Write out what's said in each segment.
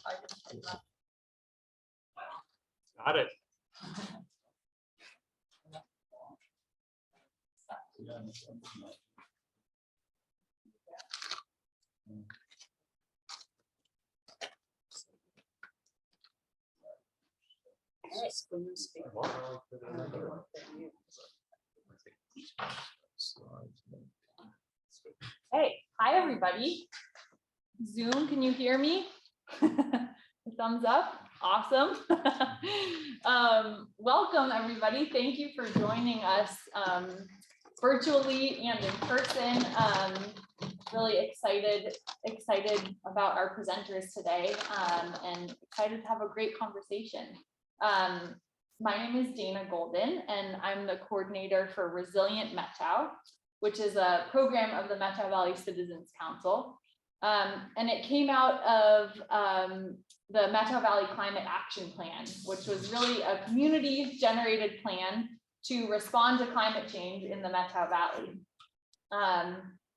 Got it. Hey, hi everybody. Zoom, can you hear me? Thumbs up, awesome. Welcome everybody. Thank you for joining us virtually and in person. Really excited about our presenters today and excited to have a great conversation. My name is Dana Golden and I'm the coordinator for Resilient Methow, which is a program of the Methow Valley Citizens Council. And it came out of the Methow Valley Climate Action Plan, which was really a community generated plan to respond to climate change in the Methow Valley.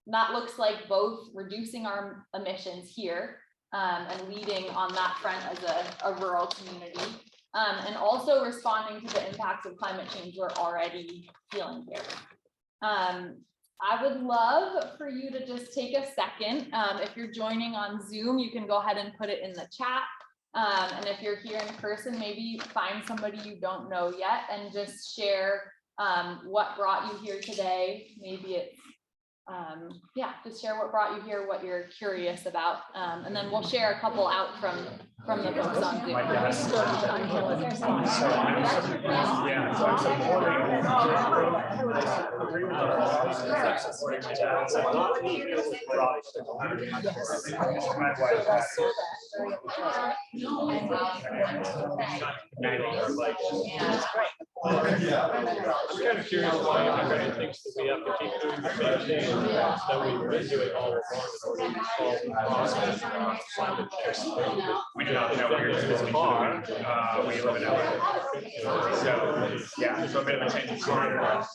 That looks like both reducing our emissions here and leading on that front as a rural community, and also responding to the impacts of climate change we're already feeling here. I would love for you to just take a second. If you're joining on Zoom, you can go ahead and put it in the chat. And if you're here in person, maybe find somebody you don't know yet and just share what brought you here today. Maybe it's, just share what brought you here, what you're curious about. And then we'll share a couple out from the folks on Zoom. I'm kind of curious why everybody thinks that we have to keep doing the same thing that we've been doing all along in order to solve the process of climate change. We do not know where you're specifically moving. We live in LA. So yeah, so a bit of a change of heart.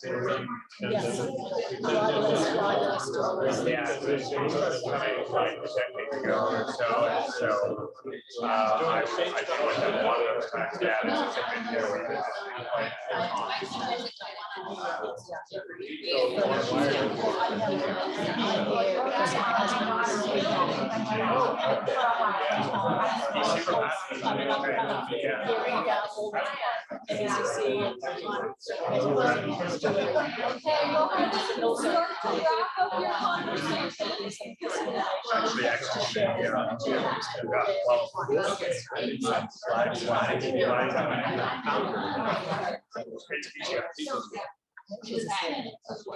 Yeah, it's coming like decades ago or so. And so I think that one of those times, yeah, there's a big deal. You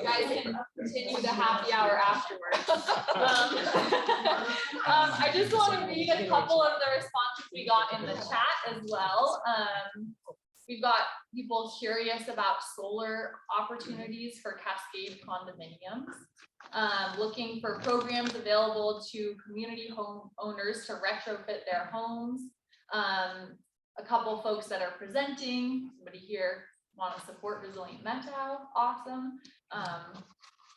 guys can continue the happy hour afterwards. I just want to read a couple of the responses we got in the chat as well. We've got people curious about solar opportunities for Cascade condominiums, looking for programs available to community home owners to retrofit their homes. A couple folks that are presenting, somebody here want to support Resilient Methow, awesome.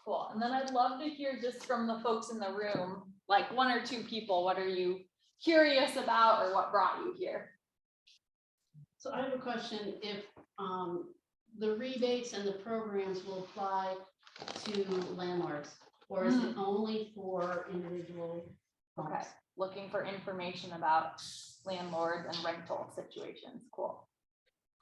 Cool. And then I'd love to hear just from the folks in the room, like one or two people, what are you curious about or what brought you here? So I have a question. If the rebates and the programs will apply to landlords, or is it only for individual homes? Okay, looking for information about landlord and rental situations. Cool.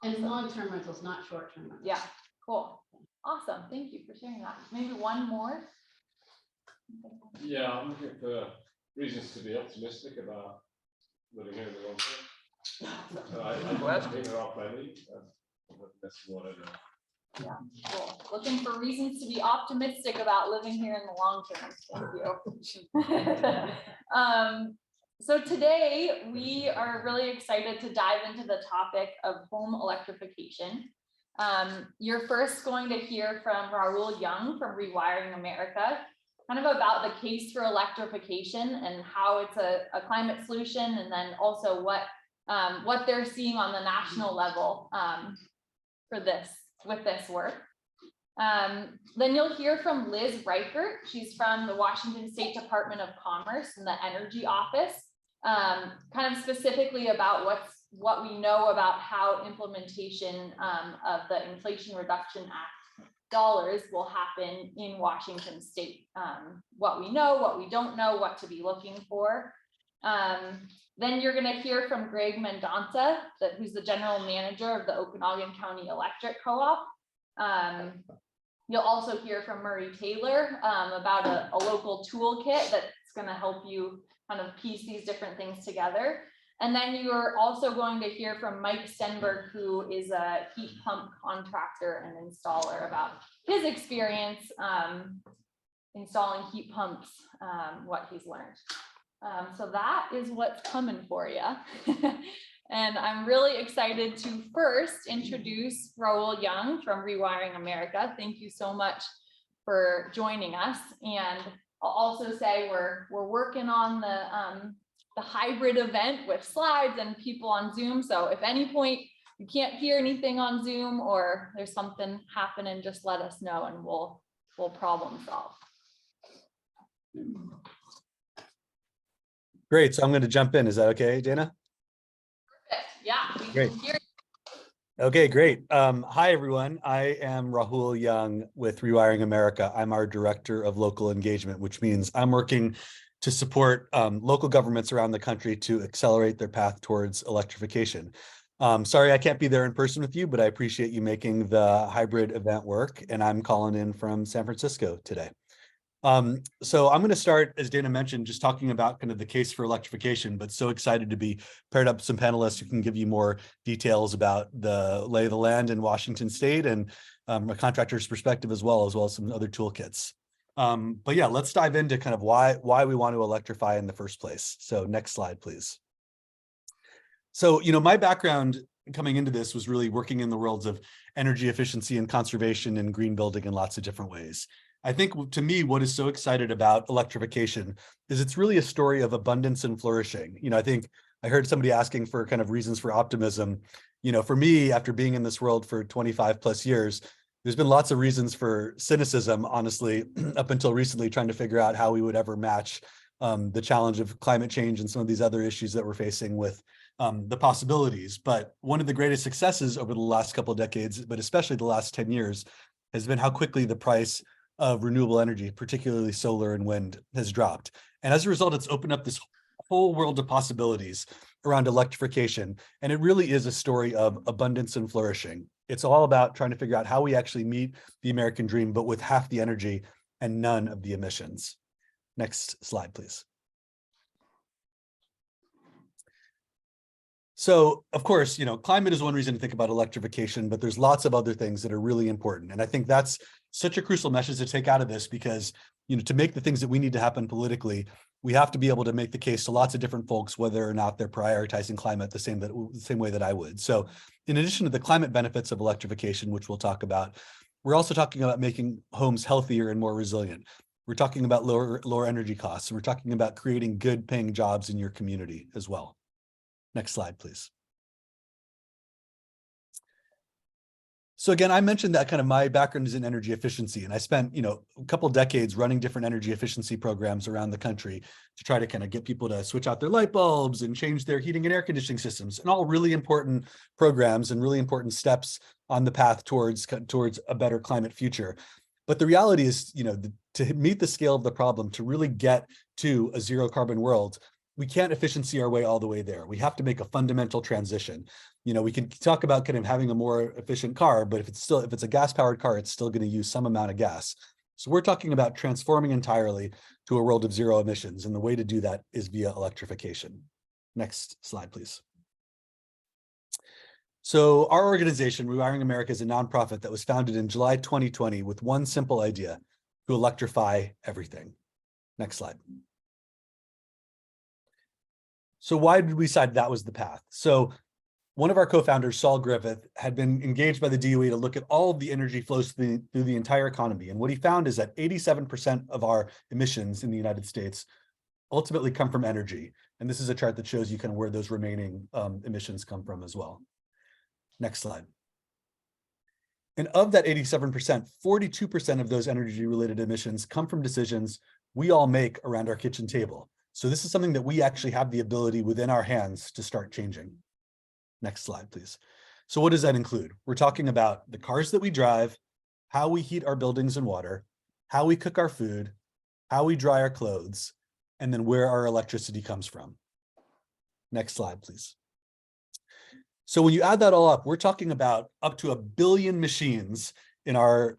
And long-term rentals, not short-term rentals. Yeah, cool. Awesome. Thank you for sharing that. Maybe one more. Yeah, I'm looking for reasons to be optimistic about living here in the long term. I'm taking it off my leave. That's what I do. Yeah, cool. Looking for reasons to be optimistic about living here in the long term. Thank you. So today we are really excited to dive into the topic of home electrification. You're first going to hear from Raul Young from Rewiring America, kind of about the case for electrification and how it's a climate solution, and then also what they're seeing on the national level with this work. Then you'll hear from Liz Reichert. She's from the Washington State Department of Commerce in the Energy Office. kind of specifically about what we know about how implementation of the Inflation Reduction Act dollars will happen in Washington State. What we know, what we don't know, what to be looking for. Then you're going to hear from Greg Mendonca, who's the general manager of the Okanagan County Electric Co-op. You'll also hear from Murray Taylor about a local toolkit that's going to help you kind of piece these different things together. And then you're also going to hear from Mike Stenberg, who is a heat pump contractor and installer, about his experience installing heat pumps, what he's learned. So that is what's coming for you. And I'm really excited to first introduce Raul Young from Rewiring America. Thank you so much for joining us. And I'll also say we're working on the hybrid event with slides and people on Zoom. So if any point you can't hear anything on Zoom or there's something happening, just let us know and we'll problem solve. Great. So I'm going to jump in. Is that okay, Dana? Yeah, we Great. can hear you. Okay, great. Hi, everyone. I am Rahul Young with Rewiring America. I'm our Director of Local Engagement, which means I'm working to support local governments around the country to accelerate their path towards electrification. Sorry, I can't be there in person with you, but I appreciate you making the hybrid event work, and I'm calling in from San Francisco today. So I'm going to start, as Dana mentioned, just talking about kind of the case for electrification, but so excited to be paired up with some panelists who can give you more details about the lay of the land in Washington State and a contractor's perspective as well as some other toolkits. But yeah, let's dive into kind of why we want to electrify in the first place. So next slide, please. So, my background coming into this was really working in the worlds of energy efficiency and conservation and green building in lots of different ways. I think to me, what is so excited about electrification is it's really a story of abundance and flourishing. I think I heard somebody asking for kind of reasons for optimism. For me, after being in this world for 25 plus years, there's been lots of reasons for cynicism, honestly, up until recently, trying to figure out how we would ever match the challenge of climate change and some of these other issues that we're facing with the possibilities. But one of the greatest successes over the last couple of decades, but especially the last 10 years, has been how quickly the price of renewable energy, particularly solar and wind, has dropped. And as a result, it's opened up this whole world of possibilities around electrification. And it really is a story of abundance and flourishing. It's all about trying to figure out how we actually meet the American dream, but with half the energy and none of the emissions. Next slide, please. So, of course, climate is one reason to think about electrification, but there's lots of other things that are really important. And I think that's such a crucial message to take out of this because, to make the things that we need to happen politically, we have to be able to make the case to lots of different folks, whether or not they're prioritizing climate the same way that I would. So in addition to the climate benefits of electrification, which we'll talk about, we're also talking about making homes healthier and more resilient. We're talking about lower energy costs. And we're talking about creating good paying jobs in your community as well. Next slide, please. So again, I mentioned that kind of my background is in energy efficiency, and I spent, a couple decades running different energy efficiency programs around the country to try to kind of get people to switch out their light bulbs and change their heating and air conditioning systems, and all really important programs and really important steps on the path towards a better climate future. But the reality is, to meet the scale of the problem, to really get to a zero carbon world, we can't efficiency our way all the way there. We have to make a fundamental transition. We can talk about kind of having a more efficient car, but if it's a gas powered car, it's still going to use some amount of gas. So we're talking about transforming entirely to a world of zero emissions. And the way to do that is via electrification. Next slide, please. So our organization, Rewiring America, is a nonprofit that was founded in July 2020 with one simple idea: to electrify everything. Next slide. So why did we decide that was the path? So one of our co-founders, Saul Griffith, had been engaged by the DOE to look at all of the energy flows through the entire economy. And what he found is that 87% of our emissions in the United States ultimately come from energy. And this is a chart that shows you kind of where those remaining emissions come from as well. Next slide. And of that 87%, 42% of those energy-related emissions come from decisions we all make around our kitchen table. So this is something that we actually have the ability within our hands to start changing. Next slide, please. So what does that include? We're talking about the cars that we drive, how we heat our buildings and water, how we cook our food, how we dry our clothes, and then where our electricity comes from. Next slide, please. So when you add that all up, we're talking about up to 1 billion machines in our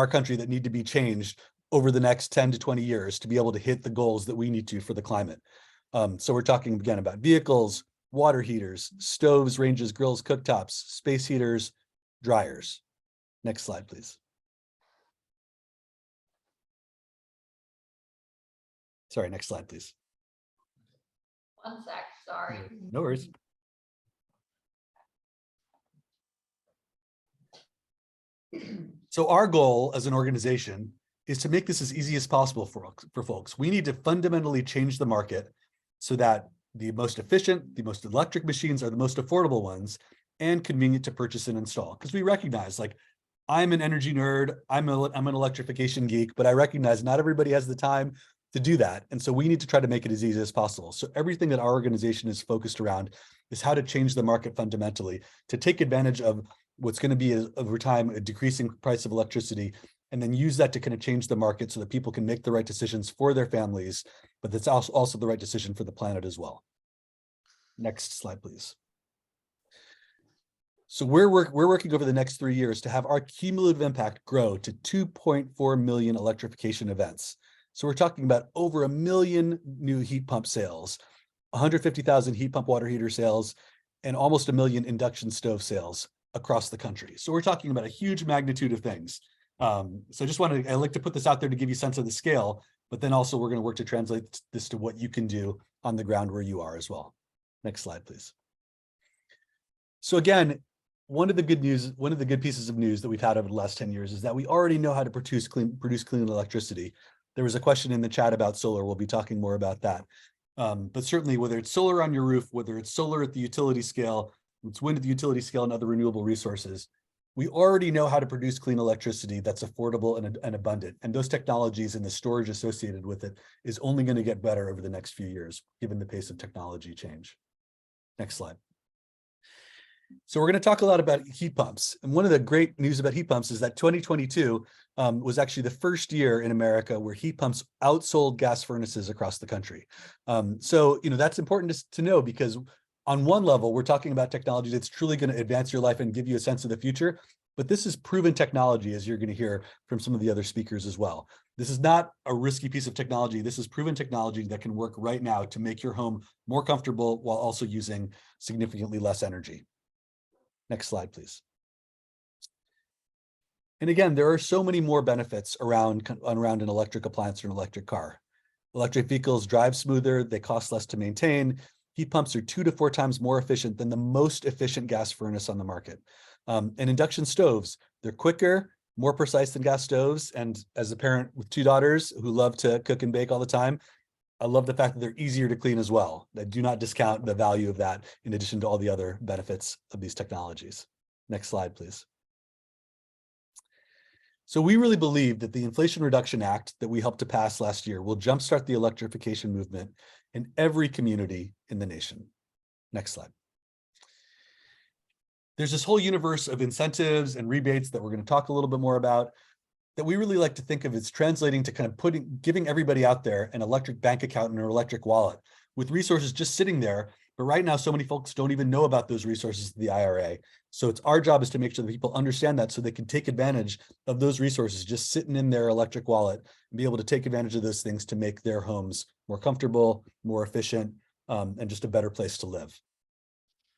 country that need to be changed over the next 10 to 20 years to be able to hit the goals that we need to for the climate. So we're talking again about vehicles, water heaters, stoves, ranges, grills, cooktops, space heaters, dryers. Next slide, please. Sorry, next slide, please. One sec, sorry. No worries. So our goal as an organization is to make this as easy as possible for folks. We need to fundamentally change the market so that the most efficient, the most electric machines are the most affordable ones and convenient to purchase and install. Because we recognize, like, I'm an energy nerd, I'm an electrification geek, but I recognize not everybody has the time to do that. And so we need to try to make it as easy as possible. So everything that our organization is focused around is how to change the market fundamentally to take advantage of what's going to be over time a decreasing price of electricity, and then use that to kind of change the market so that people can make the right decisions for their families, but that's also the right decision for the planet as well. Next slide, please. So we're working over the next 3 years to have our cumulative impact grow to 2.4 million electrification events. So we're talking about over 1 million new heat pump sales, 150,000 heat pump water heater sales, and almost 1 million induction stove sales across the country. So we're talking about a huge magnitude of things. So I just wanted, I like to put this out there to give you a sense of the scale, but then also we're going to work to translate this to what you can do on the ground where you are as well. Next slide, please. So again, one of the good pieces of news that we've had over the last 10 years is that we already know how to produce clean electricity. There was a question in the chat about solar. We'll be talking more about that. But certainly, whether it's solar on your roof, whether it's solar at the utility scale, it's wind at the utility scale and other renewable resources, we already know how to produce clean electricity that's affordable and abundant. And those technologies and the storage associated with it is only going to get better over the next few years, given the pace of technology change. Next slide. So we're going to talk a lot about heat pumps. And one of the great news about heat pumps is that 2022 was actually the first year in America where heat pumps outsold gas furnaces across the country. So, that's important to know, because on one level, we're talking about technology that's truly going to advance your life and give you a sense of the future. But this is proven technology, as you're going to hear from some of the other speakers as well. This is not a risky piece of technology. This is proven technology that can work right now to make your home more comfortable while also using significantly less energy. Next slide, please. And again, there are so many more benefits around an electric appliance or an electric car. Electric vehicles drive smoother, they cost less to maintain. Heat pumps are 2 to 4 times more efficient than the most efficient gas furnace on the market. And induction stoves, they're quicker, more precise than gas stoves. And as a parent with 2 daughters who love to cook and bake all the time, I love the fact that they're easier to clean as well. I do not discount the value of that in addition to all the other benefits of these technologies. Next slide, please. So we really believe that the Inflation Reduction Act that we helped to pass last year will jumpstart the electrification movement in every community in the nation. Next slide. There's this whole universe of incentives and rebates that we're going to talk a little bit more about, that we really like to think of as translating to kind of giving everybody out there an electric bank account and an electric wallet with resources just sitting there. But right now, so many folks don't even know about those resources of the IRA. So it's our job is to make sure that people understand that so they can take advantage of those resources just sitting in their electric wallet and be able to take advantage of those things to make their homes more comfortable, more efficient, and just a better place to live.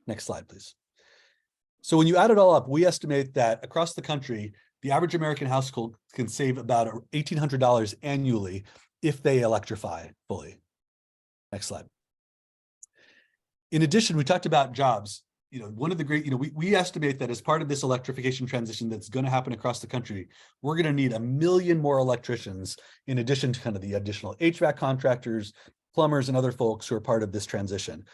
Next slide, please. So when you add it all up, we estimate that across the country, the average American household can save about $1,800 annually if they electrify fully. Next slide. In addition, we talked about jobs. One of the great, we estimate that as part of this electrification transition that's going to happen across the country, we're going to need 1 million more electricians in addition to kind of the additional HVAC contractors, plumbers, and other folks who are part of this transition.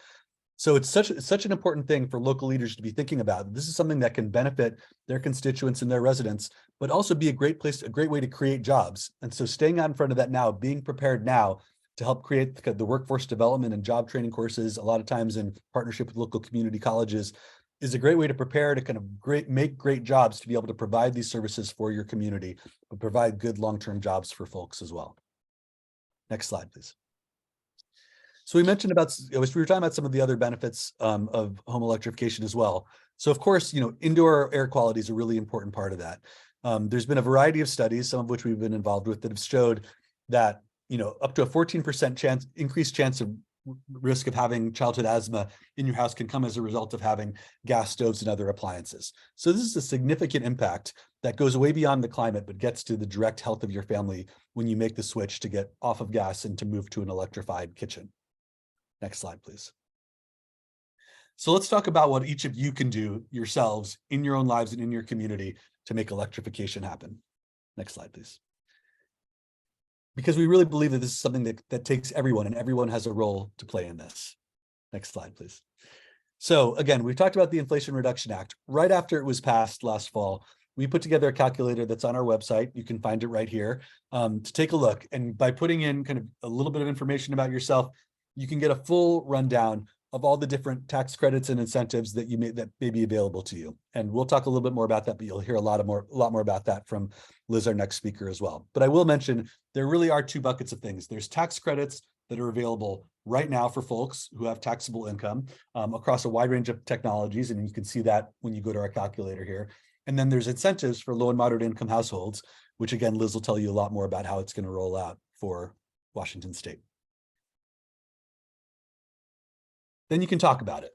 So it's such an important thing for local leaders to be thinking about. This is something that can benefit their constituents and their residents, but also be a great way to create jobs. And so staying out in front of that now, being prepared now to help create the workforce development and job training courses, a lot of times in partnership with local community colleges, is a great way to prepare to kind of make great jobs to be able to provide these services for your community, but provide good long-term jobs for folks as well. Next slide, please. So we mentioned about, we were talking about some of the other benefits of home electrification as well. So of course, indoor air quality is a really important part of that. There's been a variety of studies, some of which we've been involved with, that have showed that, up to a 14% increased chance of risk of having childhood asthma in your house can come as a result of having gas stoves and other appliances. So this is a significant impact that goes way beyond the climate, but gets to the direct health of your family when you make the switch to get off of gas and to move to an electrified kitchen. Next slide, please. So let's talk about what each of you can do yourselves in your own lives and in your community to make electrification happen. Next slide, please. Because we really believe that this is something that takes everyone, and everyone has a role to play in this. Next slide, please. So again, we've talked about the Inflation Reduction Act. Right after it was passed last fall, we put together a calculator that's on our website. You can find it right here to take a look. And by putting in kind of a little bit of information about yourself, you can get a full rundown of all the different tax credits and incentives that may be available to you. And we'll talk a little bit more about that, but you'll hear a lot more about that from Liz, our next speaker, as well. But I will mention there really are two buckets of things. There's tax credits that are available right now for folks who have taxable income across a wide range of technologies, and you can see that when you go to our calculator here. And then there's incentives for low and moderate income households, which again, Liz will tell you a lot more about how it's going to roll out for Washington State. Then you can talk about it.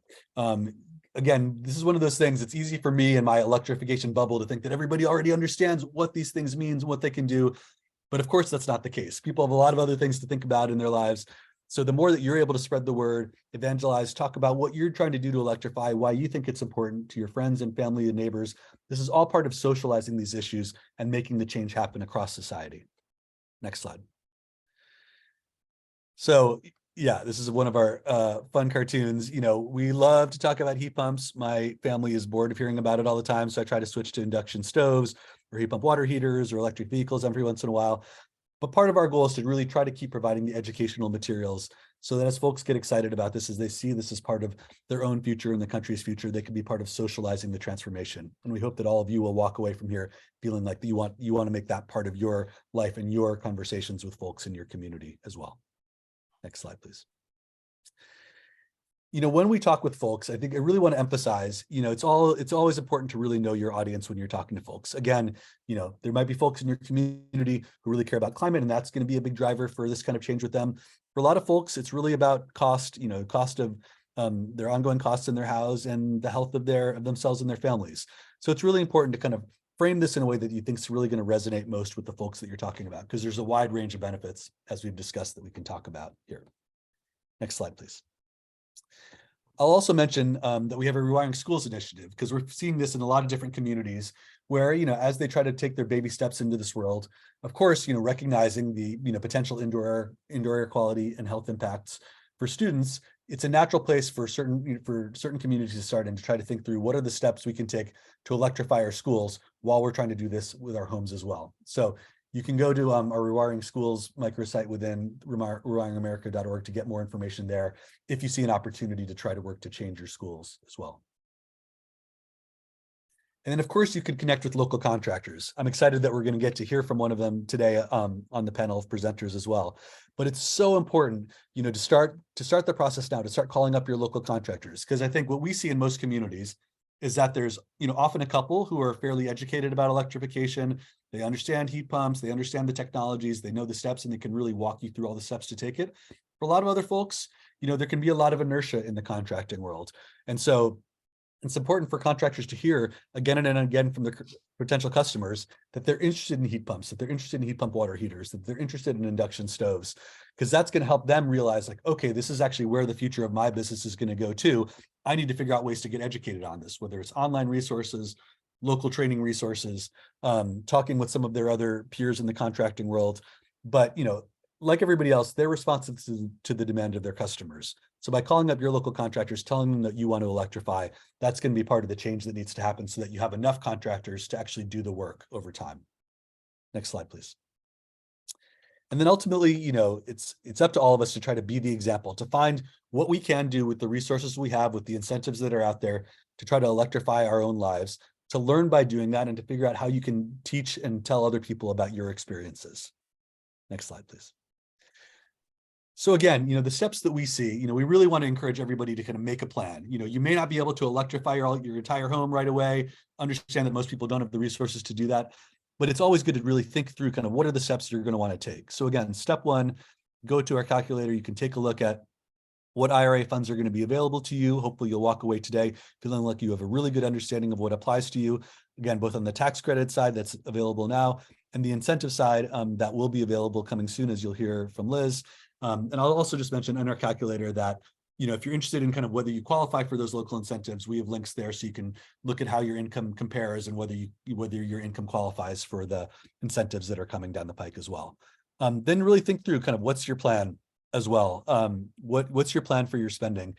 Again, this is one of those things, it's easy for me in my electrification bubble to think that everybody already understands what these things mean, what they can do. But of course, that's not the case. People have a lot of other things to think about in their lives. So the more that you're able to spread the word, evangelize, talk about what you're trying to do to electrify, why you think it's important to your friends and family and neighbors, this is all part of socializing these issues and making the change happen across society. Next slide. So yeah, this is one of our fun cartoons. We love to talk about heat pumps. My family is bored of hearing about it all the time, so I try to switch to induction stoves or heat pump water heaters or electric vehicles every once in a while. But part of our goal is to really try to keep providing the educational materials so that as folks get excited about this, as they see this as part of their own future and the country's future, they can be part of socializing the transformation. And we hope that all of you will walk away from here feeling like you want to make that part of your life and your conversations with folks in your community as well. Next slide, please. When we talk with folks, I think I really want to emphasize, it's always important to really know your audience when you're talking to folks. Again, there might be folks in your community who really care about climate, and that's going to be a big driver for this kind of change with them. For a lot of folks, it's really about cost, cost of their ongoing costs in their house and the health of themselves and their families. So it's really important to kind of frame this in a way that you think is really going to resonate most with the folks that you're talking about, because there's a wide range of benefits, as we've discussed, that we can talk about here. Next slide, please. I'll also mention that we have a Rewiring Schools initiative, because we're seeing this in a lot of different communities where, as they try to take their baby steps into this world, of course, recognizing the, potential indoor air quality and health impacts for students, it's a natural place for certain communities to start and to try to think through what are the steps we can take to electrify our schools while we're trying to do this with our homes as well. So you can go to our Rewiring Schools microsite within rewiringamerica.org to get more information there if you see an opportunity to try to work to change your schools as well. And then, of course, you can connect with local contractors. I'm excited that we're going to get to hear from one of them today on the panel of presenters as well. But it's so important, to start the process now, to start calling up your local contractors, because I think what we see in most communities is that there's, often a couple who are fairly educated about electrification. They understand heat pumps, they understand the technologies, they know the steps, and they can really walk you through all the steps to take it. For a lot of other folks, there can be a lot of inertia in the contracting world. And so it's important for contractors to hear again and again from the potential customers that they're interested in heat pumps, that they're interested in heat pump water heaters, that they're interested in induction stoves, because that's going to help them realize, like, okay, this is actually where the future of my business is going to go to. I need to figure out ways to get educated on this, whether it's online resources, local training resources, talking with some of their other peers in the contracting world. But, like everybody else, they're responsive to the demand of their customers. So by calling up your local contractors, telling them that you want to electrify, that's going to be part of the change that needs to happen so that you have enough contractors to actually do the work over time. Next slide, please. And then ultimately, it's up to all of us to try to be the example, to find what we can do with the resources we have, with the incentives that are out there, to try to electrify our own lives, to learn by doing that, and to figure out how you can teach and tell other people about your experiences. Next slide, please. So again, the steps that we see, we really want to encourage everybody to kind of make a plan. You may not be able to electrify your entire home right away. Understand that most people don't have the resources to do that, but it's always good to really think through kind of what are the steps you're going to want to take. So again, step one, go to our calculator. You can take a look at what IRA funds are going to be available to you. Hopefully you'll walk away today feeling like you have a really good understanding of what applies to you. Again, both on the tax credit side that's available now and the incentive side that will be available coming soon, as you'll hear from Liz. And I'll also just mention in our calculator that, if you're interested in kind of whether you qualify for those local incentives, we have links there so you can look at how your income compares and whether your income qualifies for the incentives that are coming down the pike as well. Then really think through kind of what's your plan as well. What's your plan for your spending?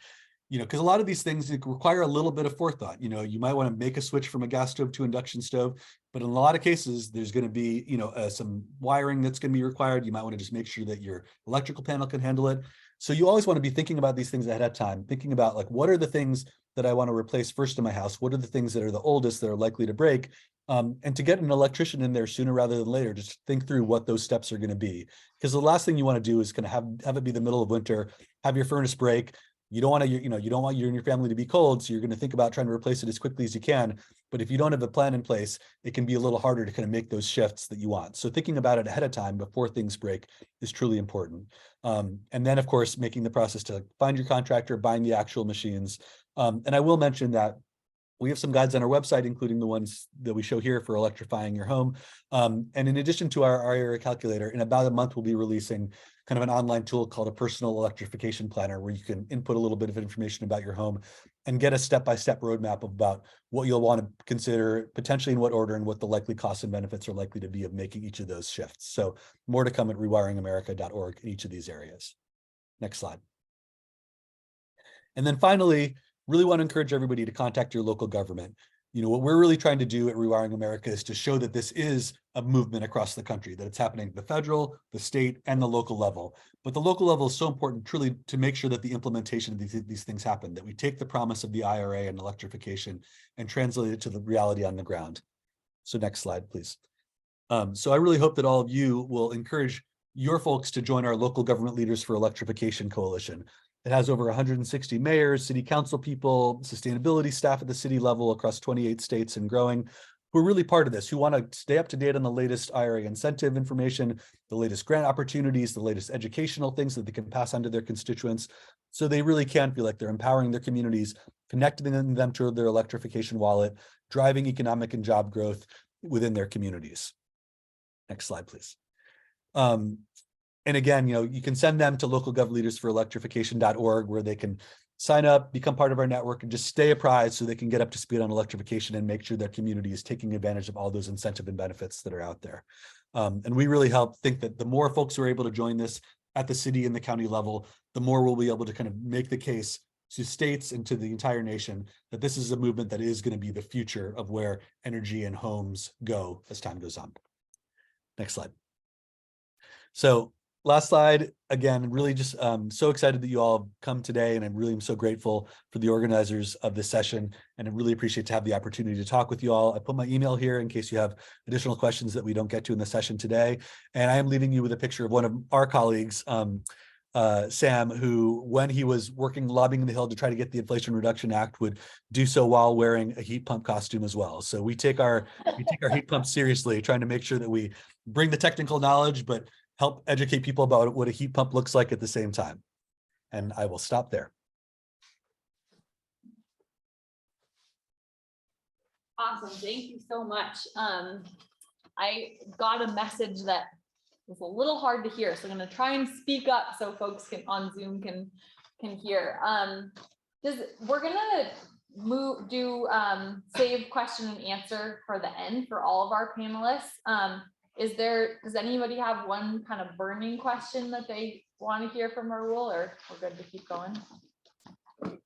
Because a lot of these things require a little bit of forethought. You might want to make a switch from a gas stove to induction stove, but in a lot of cases, there's going to be, some wiring that's going to be required. You might want to just make sure that your electrical panel can handle it. So you always want to be thinking about these things ahead of time, thinking about like, what are the things that I want to replace first in my house? What are the things that are the oldest that are likely to break? And to get an electrician in there sooner rather than later, just think through what those steps are going to be. Because the last thing you want to do is kind of have it be the middle of winter, have your furnace break. You don't want to, you don't want you and your family to be cold. So you're going to think about trying to replace it as quickly as you can. But if you don't have a plan in place, it can be a little harder to kind of make those shifts that you want. So thinking about it ahead of time before things break is truly important. And then, of course, making the process to find your contractor, buying the actual machines. And I will mention that we have some guides on our website, including the ones that we show here for electrifying your home. And in addition to our IRA calculator, in about a month, we'll be releasing kind of an online tool called a personal electrification planner, where you can input a little bit of information about your home and get a step-by-step roadmap about what you'll want to consider, potentially in what order, and what the likely costs and benefits are likely to be of making each of those shifts. So more to come at rewiringamerica.org in each of these areas. Next slide. And then finally, really want to encourage everybody to contact your local government. What we're really trying to do at Rewiring America is to show that this is a movement across the country, that it's happening at the federal, the state, and the local level. But the local level is so important truly to make sure that the implementation of these things happen, that we take the promise of the IRA and electrification and translate it to the reality on the ground. So next slide, please. So I really hope that all of you will encourage your folks to join our local government leaders for electrification coalition. It has over 160 mayors, city council people, sustainability staff at the city level across 28 states and growing, who are really part of this, who want to stay up to date on the latest IRA incentive information, the latest grant opportunities, the latest educational things that they can pass on to their constituents. So they really can feel like they're empowering their communities, connecting them to their electrification wallet, driving economic and job growth within their communities. Next slide, please. And again, you can send them to localgovleadersforelectrification.org, where they can sign up, become part of our network, and just stay apprised so they can get up to speed on electrification and make sure their community is taking advantage of all those incentive and benefits that are out there. And we really think that the more folks who are able to join this at the city and the county level, the more we'll be able to kind of make the case to states and to the entire nation that this is a movement that is going to be the future of where energy and homes go as time goes on. Next slide. So last slide, again, really just so excited that you all have come today, and I really am so grateful for the organizers of this session, and I really appreciate to have the opportunity to talk with you all. I put my email here in case you have additional questions that we don't get to in the session today, and I am leaving you with a picture of one of our colleagues, Sam, who, when he was working lobbying the Hill to try to get the Inflation Reduction Act, would do so while wearing a heat pump costume as well. So we take our heat pump seriously, trying to make sure that we bring the technical knowledge, but help educate people about what a heat pump looks like at the same time. And I will stop there. Awesome, thank you so much. I got a message that was a little hard to hear, so I'm going to try and speak up so folks on Zoom can hear. We're gonna save question and answer for the end for all of our panelists. Does anybody have one kind of burning question that they want to hear from Rahul, or we're good to keep going? Okay,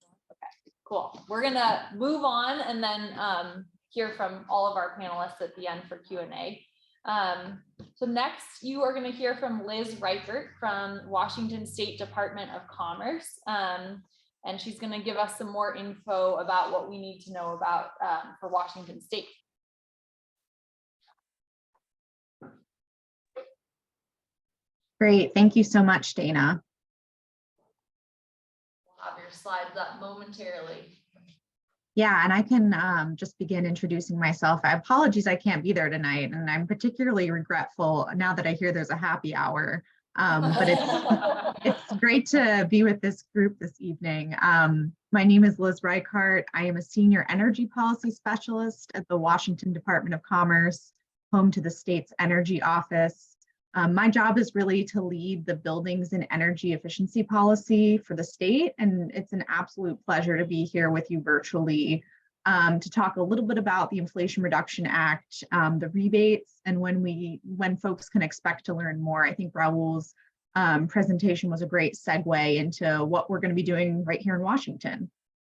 cool. We're gonna move on and then hear from all of our panelists at the end for Q&A. So next, you are going to hear from Liz Reichert from Washington State Department of Commerce. And she's going to give us some more info about what we need to know about for Washington State. Great, thank you so much, Dana. We'll have your slides up momentarily. Yeah, and I can just begin introducing myself. I apologize I can't be there tonight, and I'm particularly regretful now that I hear there's a happy hour. But it's great to be with this group this evening. My name is Liz Reichart. I am a senior energy policy specialist at the Washington Department of Commerce, home to the state's energy office. My job is really to lead the buildings and energy efficiency policy for the state, and it's an absolute pleasure to be here with you virtually to talk a little bit about the Inflation Reduction Act, the rebates, and when folks can expect to learn more. I think Raul's presentation was a great segue into what we're going to be doing right here in Washington.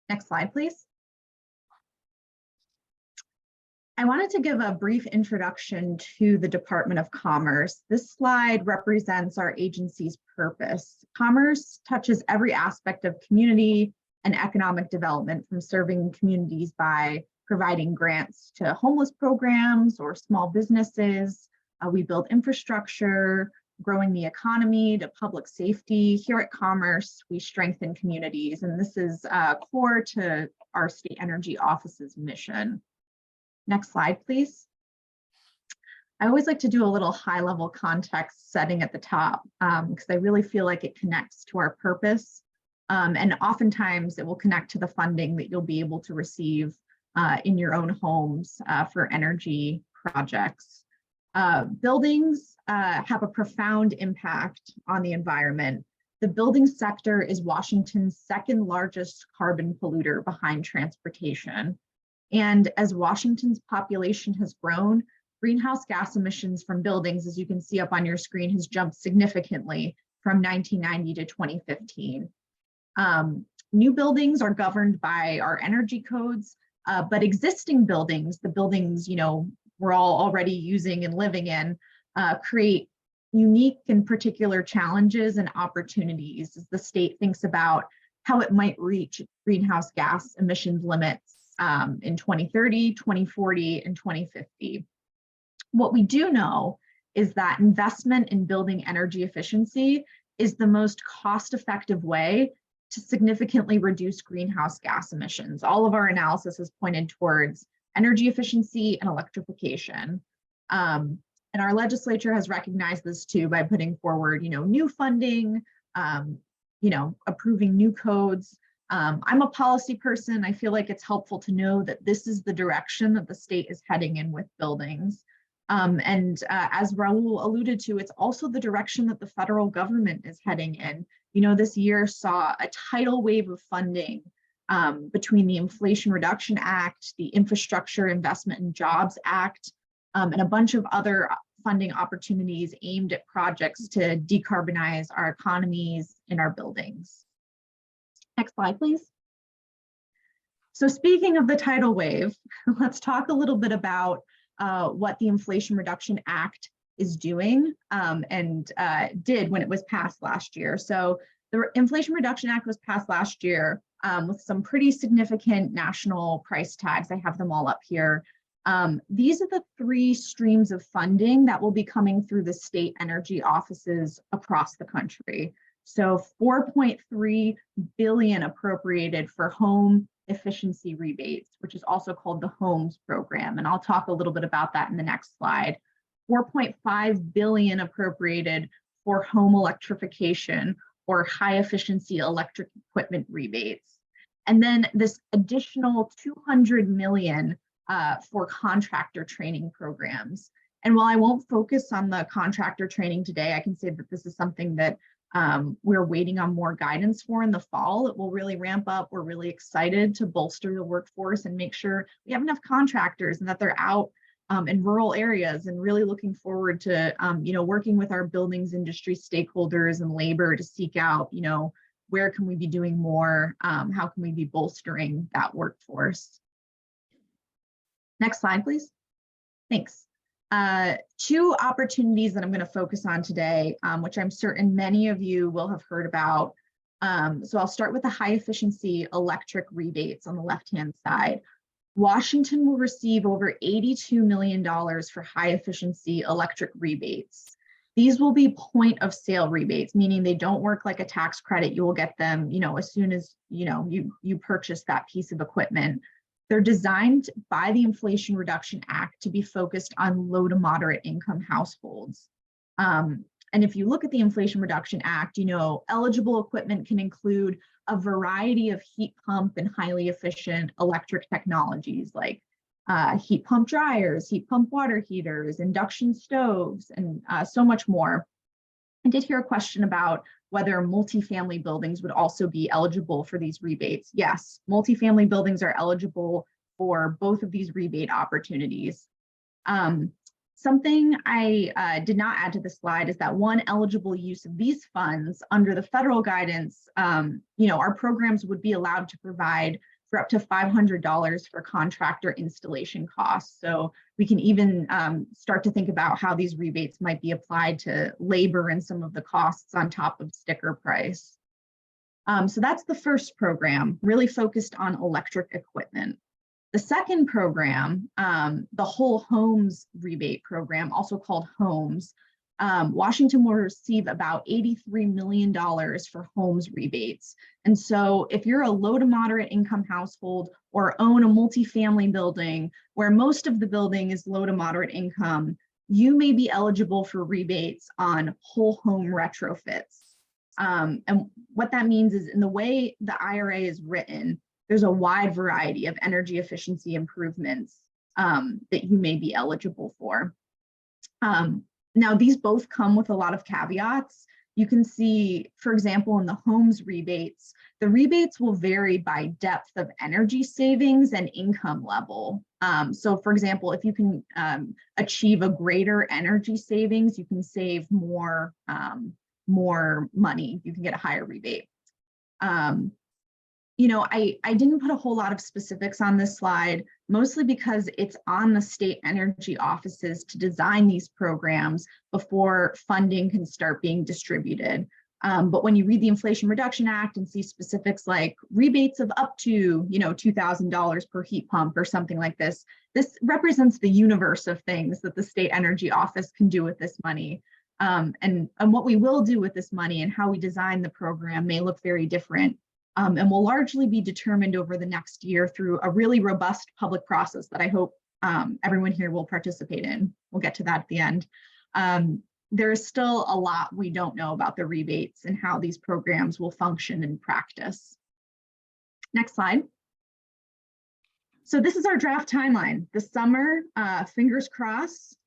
Next slide, please. I wanted to give a brief introduction to the Department of Commerce. This slide represents our agency's purpose. Commerce touches every aspect of community and economic development, from serving communities by providing grants to homeless programs or small businesses. We build infrastructure, growing the economy, to public safety. Here at Commerce, we strengthen communities, and this is core to our state energy office's mission. Next slide, please. I always like to do a little high-level context setting at the top because I really feel like it connects to our purpose, and oftentimes it will connect to the funding that you'll be able to receive in your own homes for energy projects. Buildings have a profound impact on the environment. The building sector is Washington's second largest carbon polluter behind transportation. And as Washington's population has grown, greenhouse gas emissions from buildings, as you can see up on your screen, has jumped significantly from 1990 to 2015. New buildings are governed by our energy codes, but existing buildings, the buildings we're all already using and living in, create unique and particular challenges and opportunities as the state thinks about how it might reach greenhouse gas emissions limits in 2030, 2040, and 2050. What we do know is that investment in building energy efficiency is the most cost-effective way to significantly reduce greenhouse gas emissions. All of our analysis has pointed towards energy efficiency and electrification. And our legislature has recognized this too by putting forward, new funding, approving new codes. I'm a policy person. I feel like it's helpful to know that this is the direction that the state is heading in with buildings. As Raul alluded to, it's also the direction that the federal government is heading in. This year saw a tidal wave of funding between the Inflation Reduction Act, the Infrastructure Investment and Jobs Act, and a bunch of other funding opportunities aimed at projects to decarbonize our economies and our buildings. Next slide, please. So speaking of the tidal wave, let's talk a little bit about what the Inflation Reduction Act is doing and did when it was passed last year. So the Inflation Reduction Act was passed last year with some pretty significant national price tags. I have them all up here. These are the three streams of funding that will be coming through the state energy offices across the country. So $4.3 billion appropriated for home efficiency rebates, which is also called the HOMES program. And I'll talk a little bit about that in the next slide. $4.5 billion appropriated for home electrification or high efficiency electric equipment rebates. And then this additional $200 million for contractor training programs. And while I won't focus on the contractor training today, I can say that this is something that we're waiting on more guidance for in the fall. It will really ramp up. We're really excited to bolster the workforce and make sure we have enough contractors and that they're out in rural areas, and really looking forward to working with our buildings industry stakeholders and labor to seek out, where can we be doing more? How can we be bolstering that workforce? Next slide, please. Thanks. Two opportunities that I'm going to focus on today, which I'm certain many of you will have heard about. So I'll start with the high efficiency electric rebates on the left-hand side. Washington will receive over $82 million for high efficiency electric rebates. These will be point of sale rebates, meaning they don't work like a tax credit. You will get them, as soon as, you purchase that piece of equipment. They're designed by the Inflation Reduction Act to be focused on low to moderate income households. And if you look at the Inflation Reduction Act, eligible equipment can include a variety of heat pump and highly efficient electric technologies like heat pump dryers, heat pump water heaters, induction stoves, and so much more. I did hear a question about whether multifamily buildings would also be eligible for these rebates. Yes, multifamily buildings are eligible for both of these rebate opportunities. Something I did not add to the slide is that one eligible use of these funds under the federal guidance, our programs would be allowed to provide for up to $500 for contractor installation costs. So we can even start to think about how these rebates might be applied to labor and some of the costs on top of sticker price. So that's the first program, really focused on electric equipment. The second program, the Whole Homes Rebate Program, also called HOMES, Washington will receive about $83 million for homes rebates. And so if you're a low to moderate income household or own a multifamily building where most of the building is low to moderate income, you may be eligible for rebates on whole home retrofits. And what that means is in the way the IRA is written, there's a wide variety of energy efficiency improvements that you may be eligible for. Now, these both come with a lot of caveats. You can see, for example, in the homes rebates, the rebates will vary by depth of energy savings and income level. So for example, if you can achieve a greater energy savings, you can save more money, you can get a higher rebate. I didn't put a whole lot of specifics on this slide, mostly because it's on the state energy offices to design these programs before funding can start being distributed. But when you read the Inflation Reduction Act and see specifics like rebates of up to, $2,000 per heat pump or something like this, this represents the universe of things that the state energy office can do with this money. And what we will do with this money and how we design the program may look very different. And will largely be determined over the next year through a really robust public process that I hope everyone here will participate in. We'll get to that at the end. There is still a lot we don't know about the rebates and how these programs will function in practice. Next slide. So this is our draft timeline. This summer, fingers crossed,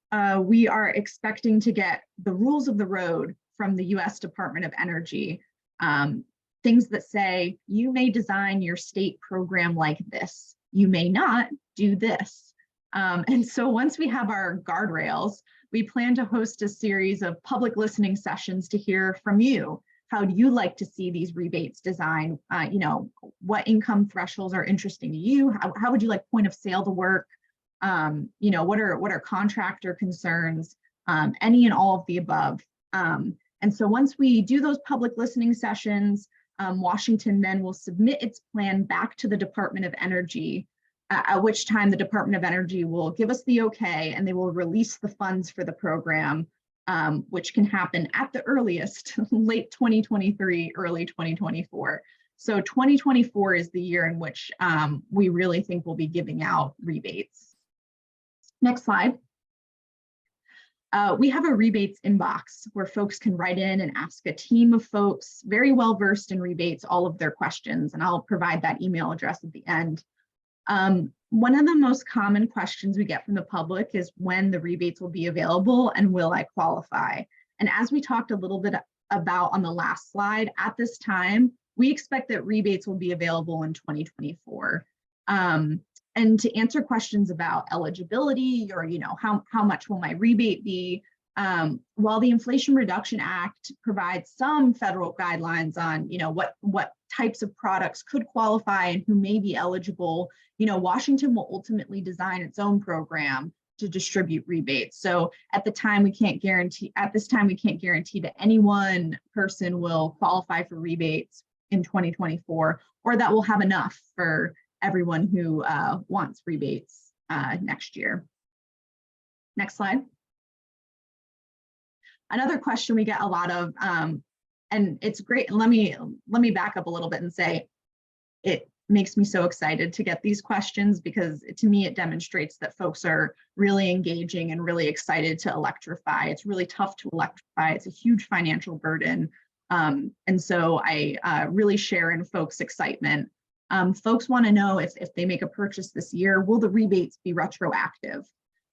we are expecting to get the rules of the road from the US Department of Energy. Things that say, you may design your state program like this. You may not do this. And so once we have our guardrails, we plan to host a series of public listening sessions to hear from you. How do you like to see these rebates designed? What income thresholds are interesting to you? How would you like point of sale to work? What are contractor concerns? Any and all of the above. And so once we do those public listening sessions, Washington then will submit its plan back to the Department of Energy, at which time the Department of Energy will give us the okay and they will release the funds for the program, which can happen at the earliest, late 2023, early 2024. So 2024 is the year in which we really think we'll be giving out rebates. Next slide. We have a rebates inbox where folks can write in and ask a team of folks very well versed in rebates all of their questions, and I'll provide that email address at the end. One of the most common questions we get from the public is when the rebates will be available and will I qualify? And as we talked a little bit about on the last slide, at this time, we expect that rebates will be available in 2024. And to answer questions about eligibility or, how much will my rebate be, while the Inflation Reduction Act provides some federal guidelines on, what types of products could qualify and who may be eligible, Washington will ultimately design its own program to distribute rebates. So at this time, we can't guarantee that any one person will qualify for rebates in 2024, or that we'll have enough for everyone who wants rebates next year. Next slide. Another question we get a lot of, and it's great. Let me back up a little bit and say, it makes me so excited to get these questions, because to me, it demonstrates that folks are really engaging and really excited to electrify. It's really tough to electrify. It's a huge financial burden. And so I really share in folks' excitement. Folks want to know if they make a purchase this year, will the rebates be retroactive?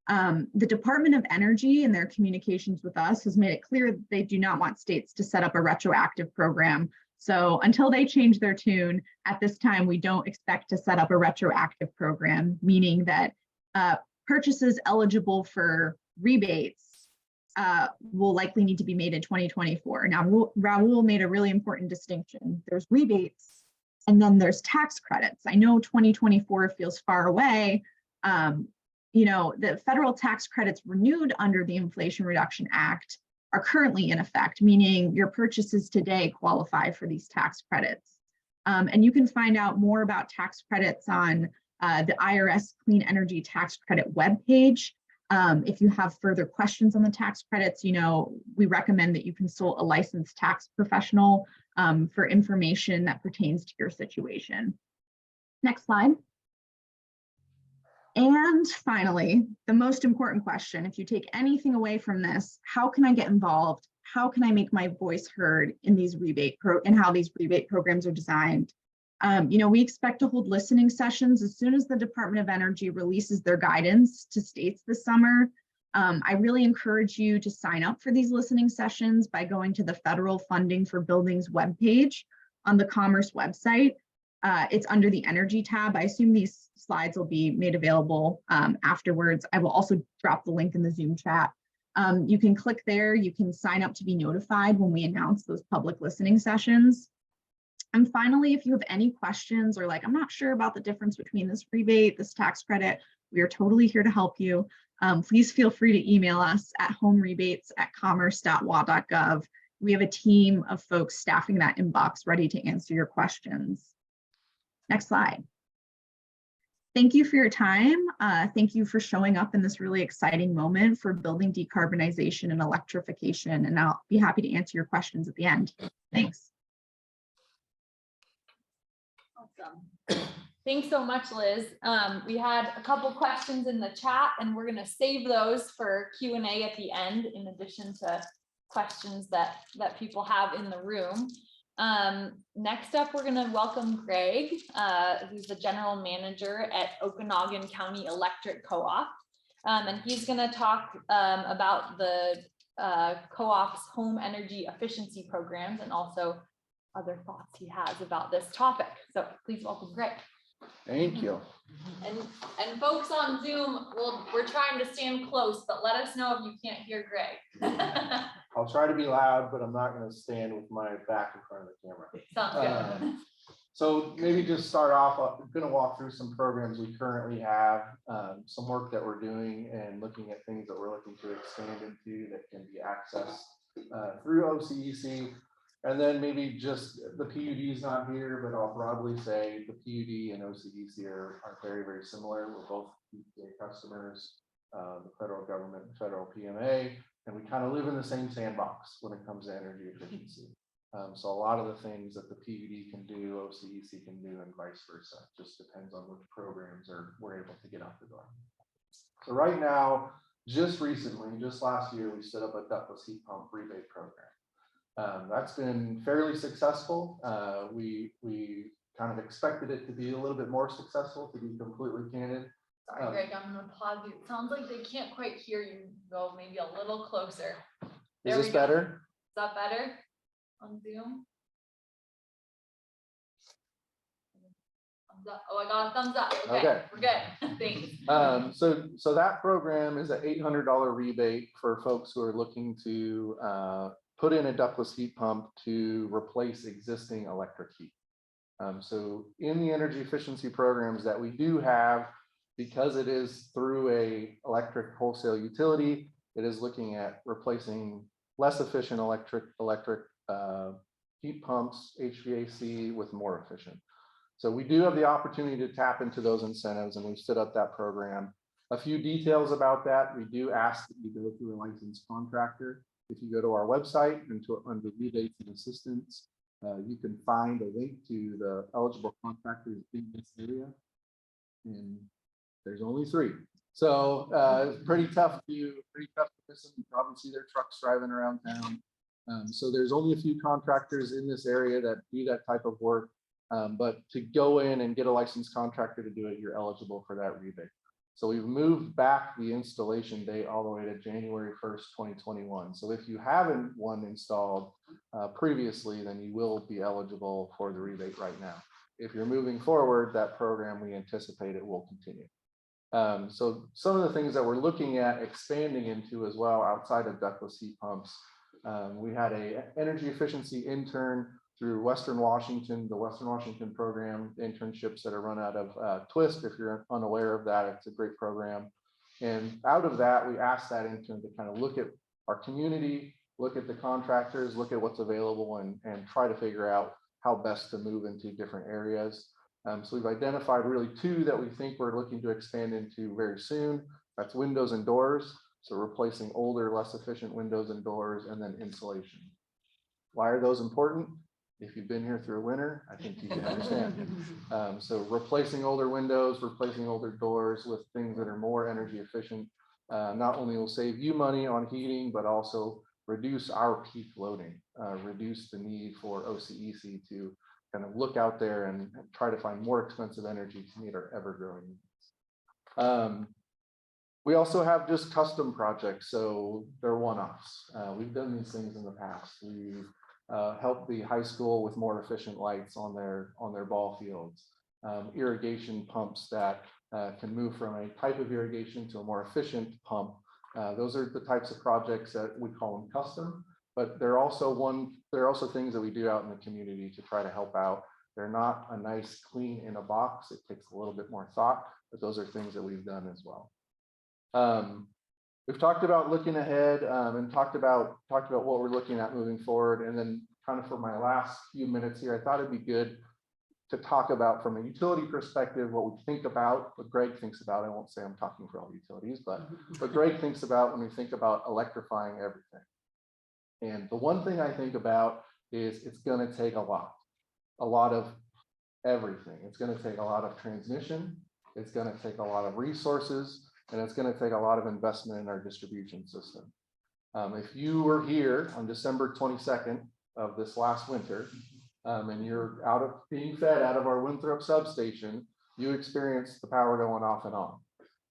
The Department of Energy in their communications with us has made it clear that they do not want states to set up a retroactive program. So until they change their tune, at this time, we don't expect to set up a retroactive program, meaning that purchases eligible for rebates will likely need to be made in 2024. Now, Raul made a really important distinction. There's rebates, and then there's tax credits. I know 2024 feels far away. The federal tax credits renewed under the Inflation Reduction Act are currently in effect, meaning your purchases today qualify for these tax credits. And you can find out more about tax credits on the IRS Clean Energy Tax Credit webpage. If you have further questions on the tax credits, we recommend that you consult a licensed tax professional for information that pertains to your situation. Next slide. And finally, the most important question, if you take anything away from this, how can I get involved? How can I make my voice heard in these how these rebate programs are designed? We expect to hold listening sessions as soon as the Department of Energy releases their guidance to states this summer. I really encourage you to sign up for these listening sessions by going to the Federal Funding for Buildings webpage on the Commerce website. It's under the Energy tab. I assume these slides will be made available afterwards. I will also drop the link in the Zoom chat. You can click there. You can sign up to be notified when we announce those public listening sessions. And finally, if you have any questions or I'm not sure about the difference between this rebate, this tax credit, we are totally here to help you. Please feel free to email us at homerebates@commerce.wa.gov. We have a team of folks staffing that inbox ready to answer your questions. Next slide. Thank you for your time. Thank you for showing up in this really exciting moment for building decarbonization and electrification. And I'll be happy to answer your questions at the end. Thanks. Awesome. Thanks so much, Liz. We had a couple questions in the chat, and we're going to save those for Q&A at the end, in addition to questions that people have in the room. Next up, we're going to welcome Greg, who's the general manager at Okanagan County Electric Co-op. And he's going to talk about the co-op's home energy efficiency programs and also other thoughts he has about this topic. So please welcome Greg. Thank you. And folks on Zoom, we're trying to stand close, but let us know if you can't hear Greg. I'll try to be loud, but I'm not going to stand with my back in front of the camera. Sounds good. So maybe just start off, I'm going to walk through some programs we currently have, some work that we're doing and looking at things that we're looking to expand into that can be accessed through OCEC. And then maybe just the PUD is not here, but I'll probably say the PUD and OCEC are very, very similar. We're both PPA customers, the federal government, the federal PMA, and we kind of live in the same sandbox when it comes to energy efficiency. So a lot of the things that the PUD can do, OCEC can do, and vice versa. Just depends on which programs we're able to get out the door. So right now, just recently, just last year, we set up a ductless heat pump rebate program. That's been fairly successful. We kind of expected it to be a little bit more successful, to be completely candid. Sorry, Greg, I'm going to pause you. It sounds like they can't quite hear you. Go maybe a little closer. Is this better? Is that better on Zoom? Thumbs up. Oh, I got a thumbs up. Okay. We're good. Thanks. So that program is an $800 rebate for folks who are looking to put in a ductless heat pump to replace existing electric heat. So in the energy efficiency programs that we do have, because it is through a electric wholesale utility, it is looking at replacing less efficient electric heat pumps, HVAC with more efficient. So we do have the opportunity to tap into those incentives, and we've stood up that program. A few details about that: we do ask that you go through a licensed contractor. If you go to our website and under rebates and assistance, you can find a link to the eligible contractors in this area. And there's only 3. So it's pretty tough to miss them. You probably see their trucks driving around town. So there's only a few contractors in this area that do that type of work. But to go in and get a licensed contractor to do it, you're eligible for that rebate. So we've moved back the installation date all the way to January 1st, 2021. So if you haven't one installed previously, then you will be eligible for the rebate right now. If you're moving forward, that program, we anticipate it will continue. So some of the things that we're looking at expanding into as well outside of ductless heat pumps, we had a energy efficiency intern through Western Washington, the Western Washington program, internships that are run out of Twist. If you're unaware of that, it's a great program. And out of that, we asked that intern to kind of look at our community, look at the contractors, look at what's available, and try to figure out how best to move into different areas. So we've identified really 2 that we think we're looking to expand into very soon. That's windows and doors. So replacing older, less efficient windows and doors, and then insulation. Why are those important? If you've been here through a winter, I think you can understand. So replacing older windows, replacing older doors with things that are more energy efficient, not only will save you money on heating, but also reduce our peak loading, reduce the need for OCEC to kind of look out there and try to find more expensive energy to meet our ever-growing needs. We also have just custom projects, so they're one-offs. We've done these things in the past. We've helped the high school with more efficient lights on their ball fields, irrigation pumps that can move from a type of irrigation to a more efficient pump. Those are the types of projects that we call them custom, but they're also things that we do out in the community to try to help out. They're not a nice clean in a box. It takes a little bit more thought, but those are things that we've done as well. We've talked about looking ahead and talked about what we're looking at moving forward. And then kind of for my last few minutes here, I thought it'd be good to talk about from a utility perspective, what we think about, what Greg thinks about. I won't say I'm talking for all utilities, but what Greg thinks about when we think about electrifying everything. And the one thing I think about is it's going to take a lot of everything. It's going to take a lot of transmission. It's going to take a lot of resources. And it's going to take a lot of investment in our distribution system. If you were here on December 22nd of this last winter, and you're being fed out of our Winthrop substation, you experienced the power going off and on.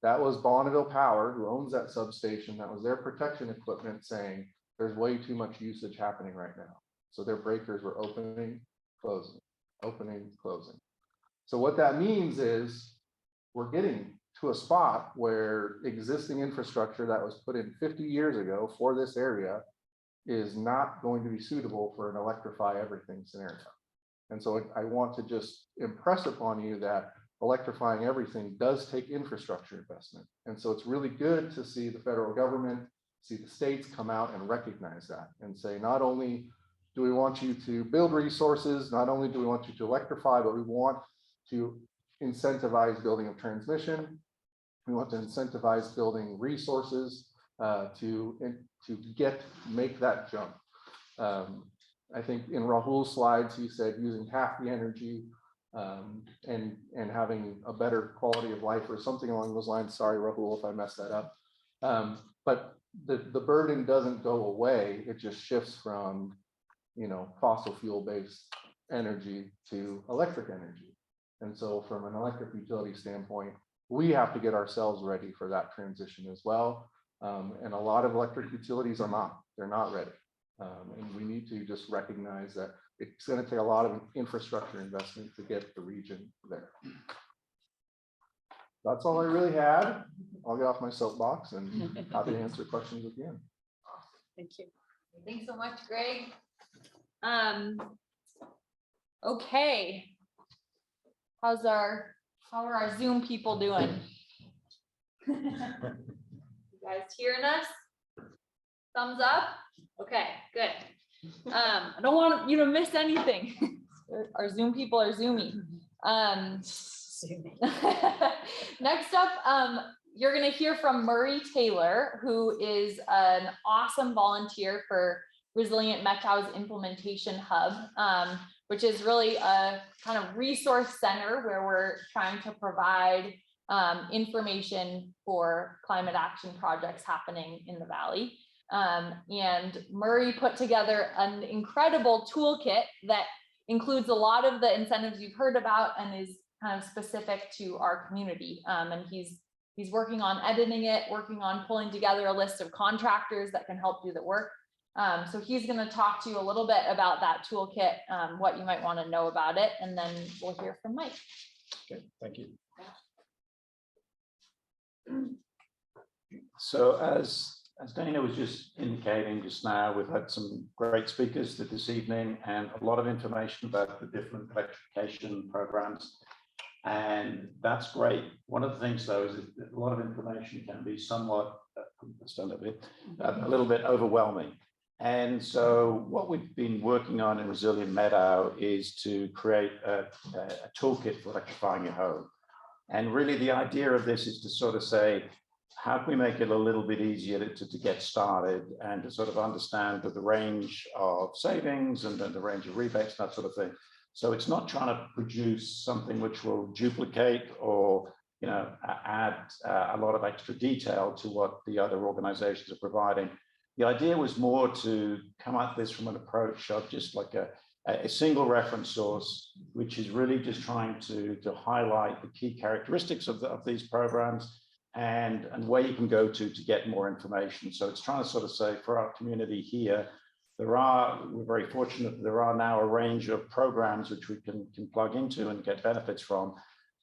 That was Bonneville Power, who owns that substation. That was their protection equipment saying there's way too much usage happening right now. So their breakers were opening, closing, opening, closing. So what that means is we're getting to a spot where existing infrastructure that was put in 50 years ago for this area is not going to be suitable for an electrify everything scenario. And so I want to just impress upon you that electrifying everything does take infrastructure investment. And so it's really good to see the federal government, see the states come out and recognize that and say, not only do we want you to build resources, not only do we want you to electrify, but we want to incentivize building of transmission. We want to incentivize building resources to make that jump. I think in Rahul's slides, he said using half the energy and having a better quality of life or something along those lines. Sorry, Rahul, if I messed that up. But the burden doesn't go away. It just shifts from, fossil fuel based energy to electric energy. And so from an electric utility standpoint, we have to get ourselves ready for that transition as well. And a lot of electric utilities are not, they're not ready. And we need to just recognize that it's going to take a lot of infrastructure investment to get the region there. That's all I really had. I'll get off my soapbox and happy to answer questions at the end. Thank you. Thanks so much, Greg. Okay. How are our Zoom people doing? You guys hearing us? Thumbs up? Okay, good. I don't want you to miss anything. Our Zoom people are zoomy. Next up, you're gonna hear from Murray Taylor, who is an awesome volunteer for Resilient Methow's Implementation Hub, which is really a kind of resource center where we're trying to provide information for climate action projects happening in the Valley. And Murray put together an incredible toolkit that includes a lot of the incentives you've heard about and is kind of specific to our community. And he's working on editing it, working on pulling together a list of contractors that can help do the work. So he's going to talk to you a little bit about that toolkit, what you might want to know about it, and then we'll hear from Mike. Okay, thank you. So as Dana was just indicating just now, we've had some great speakers this evening and a lot of information about the different electrification programs. And that's great. One of the things though is that a lot of information can be somewhat, stand up here, a little bit overwhelming. And so what we've been working on in Resilient Methow is to create a toolkit for electrifying your home. And really the idea of this is to sort of say, how can we make it a little bit easier to get started and to sort of understand the range of savings and then the range of rebates, that sort of thing. So it's not trying to produce something which will duplicate or, you know, add a lot of extra detail to what the other organizations are providing. The idea was more to come at this from an approach of just like a single reference source, which is really just trying to highlight the key characteristics of these programs and where you can go to get more information. So it's trying to sort of say for our community here, we're very fortunate that there are now a range of programs which we can plug into and get benefits from.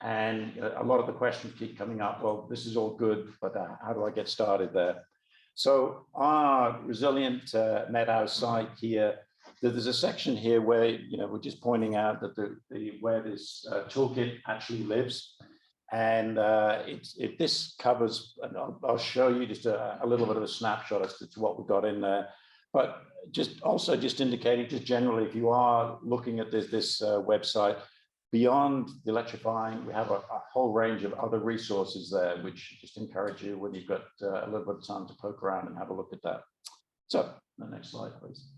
And a lot of the questions keep coming up, well, this is all good, but how do I get started there? So our Resilient Methow site here, there's a section here where, you know, we're just pointing out that where this toolkit actually lives. And this covers, and I'll show you just a little bit of a snapshot as to what we've got in there. But just indicating, just generally, if you are looking at this website, beyond the electrifying, we have a whole range of other resources there, which just encourage you when you've got a little bit of time to poke around and have a look at that. So the next slide, please.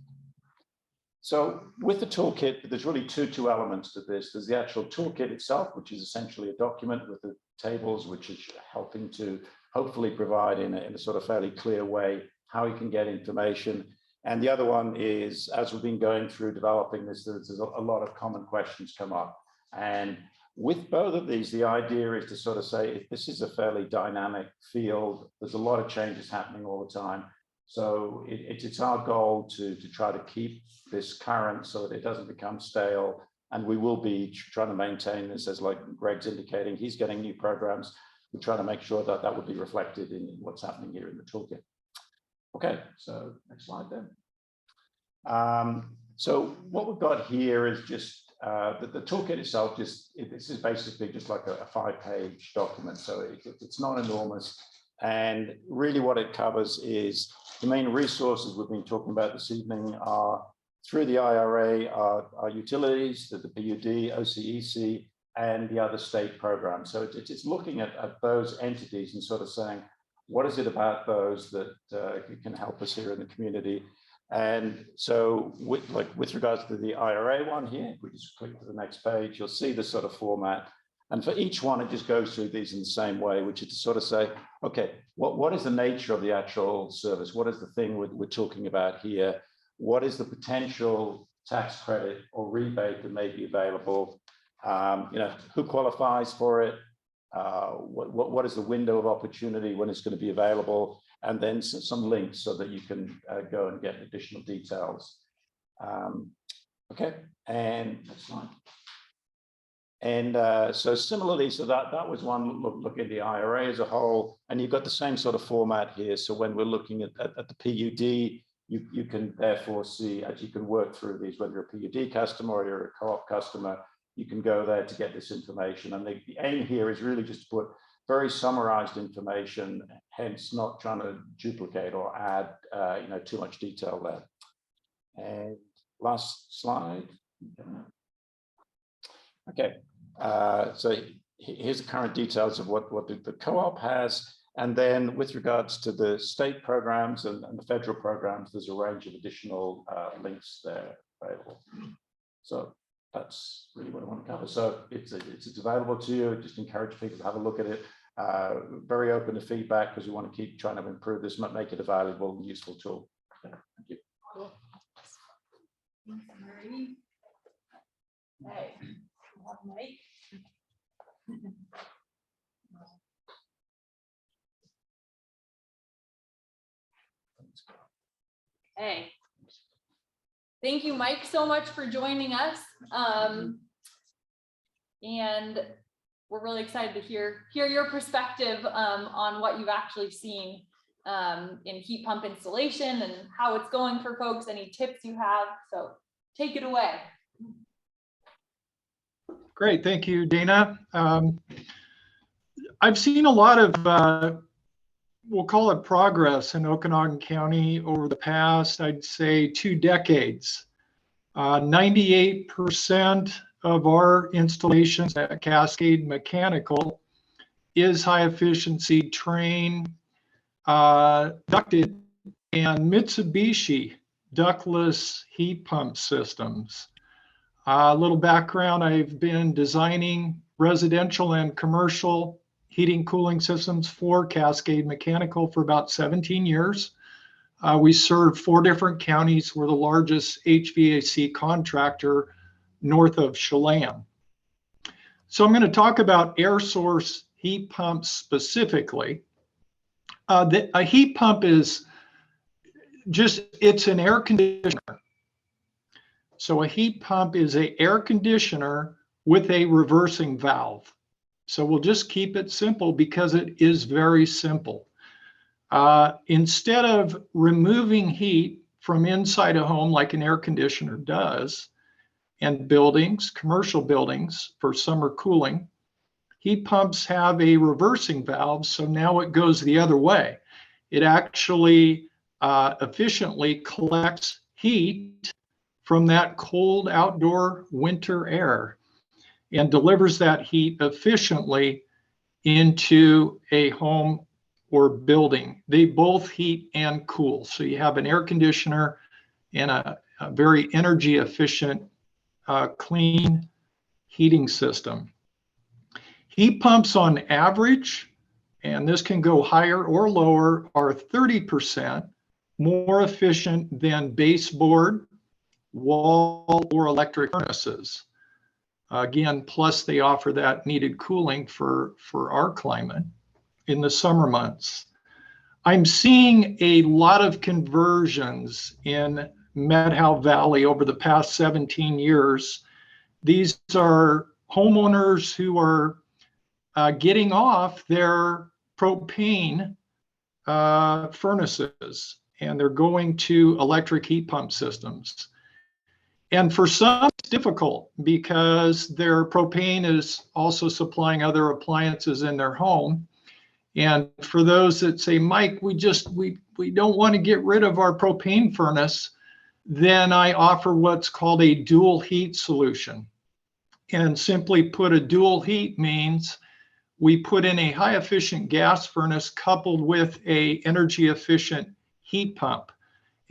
So with the toolkit, there's really two elements to this. There's the actual toolkit itself, which is essentially a document with the tables, which is helping to hopefully provide in a sort of fairly clear way how you can get information. And the other one is, as we've been going through developing this, there's a lot of common questions come up. And with both of these, the idea is to sort of say, if this is a fairly dynamic field, there's a lot of changes happening all the time. So it's our goal to try to keep this current so that it doesn't become stale. And we will be trying to maintain this, as like Greg's indicating, he's getting new programs. We're trying to make sure that that would be reflected in what's happening here in the toolkit. Okay, so next slide then. So what we've got here is just the toolkit itself. This is basically just like a 5-page document, so it's not enormous. And really what it covers is the main resources we've been talking about this evening are through the IRA, our utilities, the PUD, OCEC, and the other state programs. So it's looking at those entities and sort of saying, what is it about those that can help us here in the community? And so with regards to the IRA one here, if we just click to the next page, you'll see the sort of format. And for each one, it just goes through these in the same way, which is to sort of say, okay, what is the nature of the actual service? What is the thing we're talking about here? What is the potential tax credit or rebate that may be available? Who qualifies for it? What is the window of opportunity when it's going to be available? And then some links so that you can go and get additional details. Okay, and next slide. And so similarly, so that was one look at the IRA as a whole, and you've got the same sort of format here. So when we're looking at the PUD, you can therefore see, as you can work through these, whether you're a PUD customer or you're a co-op customer, you can go there to get this information. And the aim here is really just to put very summarized information, hence not trying to duplicate or add too much detail there. And last slide. Okay, so here's the current details of what the co-op has. And then with regards to the state programs and the federal programs, there's a range of additional links there available. So that's really what I want to cover. So it's available to you. Just encourage people to have a look at it. Very open to feedback because we want to keep trying to improve this, make it a valuable and useful tool. Thank you. Cool. Thanks, Marie. Okay. Mike. Hey. Thank you, Mike, so much for joining us. And we're really excited to hear your perspective on what you've actually seen in heat pump installation and how it's going for folks, any tips you have. So take it away. Great, thank you, Dana. I've seen a lot of, we'll call it progress in Okanagan County over the past, I'd say 2 decades. 98% of our installations at Cascade Mechanical is high efficiency Trane ducted and Mitsubishi ductless heat pump systems. A little background, I've been designing residential and commercial heating cooling systems for Cascade Mechanical for about 17 years. We serve 4 different counties. We're the largest HVAC contractor north of Chelan. So I'm going to talk about air source heat pumps specifically. A heat pump is it's an air conditioner. So a heat pump is an air conditioner with a reversing valve. So we'll just keep it simple because it is very simple. Instead of removing heat from inside a home like an air conditioner does, and buildings, commercial buildings for summer cooling, heat pumps have a reversing valve. So now it goes the other way. It actually efficiently collects heat from that cold outdoor winter air and delivers that heat efficiently into a home or building. They both heat and cool. So you have an air conditioner and a very energy efficient, clean heating system. Heat pumps on average, and this can go higher or lower, are 30% more efficient than baseboard, wall, or electric furnaces. Again, plus they offer that needed cooling for our climate in the summer months. I'm seeing a lot of conversions in Methow Valley over the past 17 years. These are homeowners who are getting off their propane furnaces, and they're going to electric heat pump systems. And for some, it's difficult because their propane is also supplying other appliances in their home. And for those that say, Mike, we don't want to get rid of our propane furnace, then I offer what's called a dual heat solution. And simply put, a dual heat means we put in a high efficient gas furnace coupled with a energy efficient heat pump.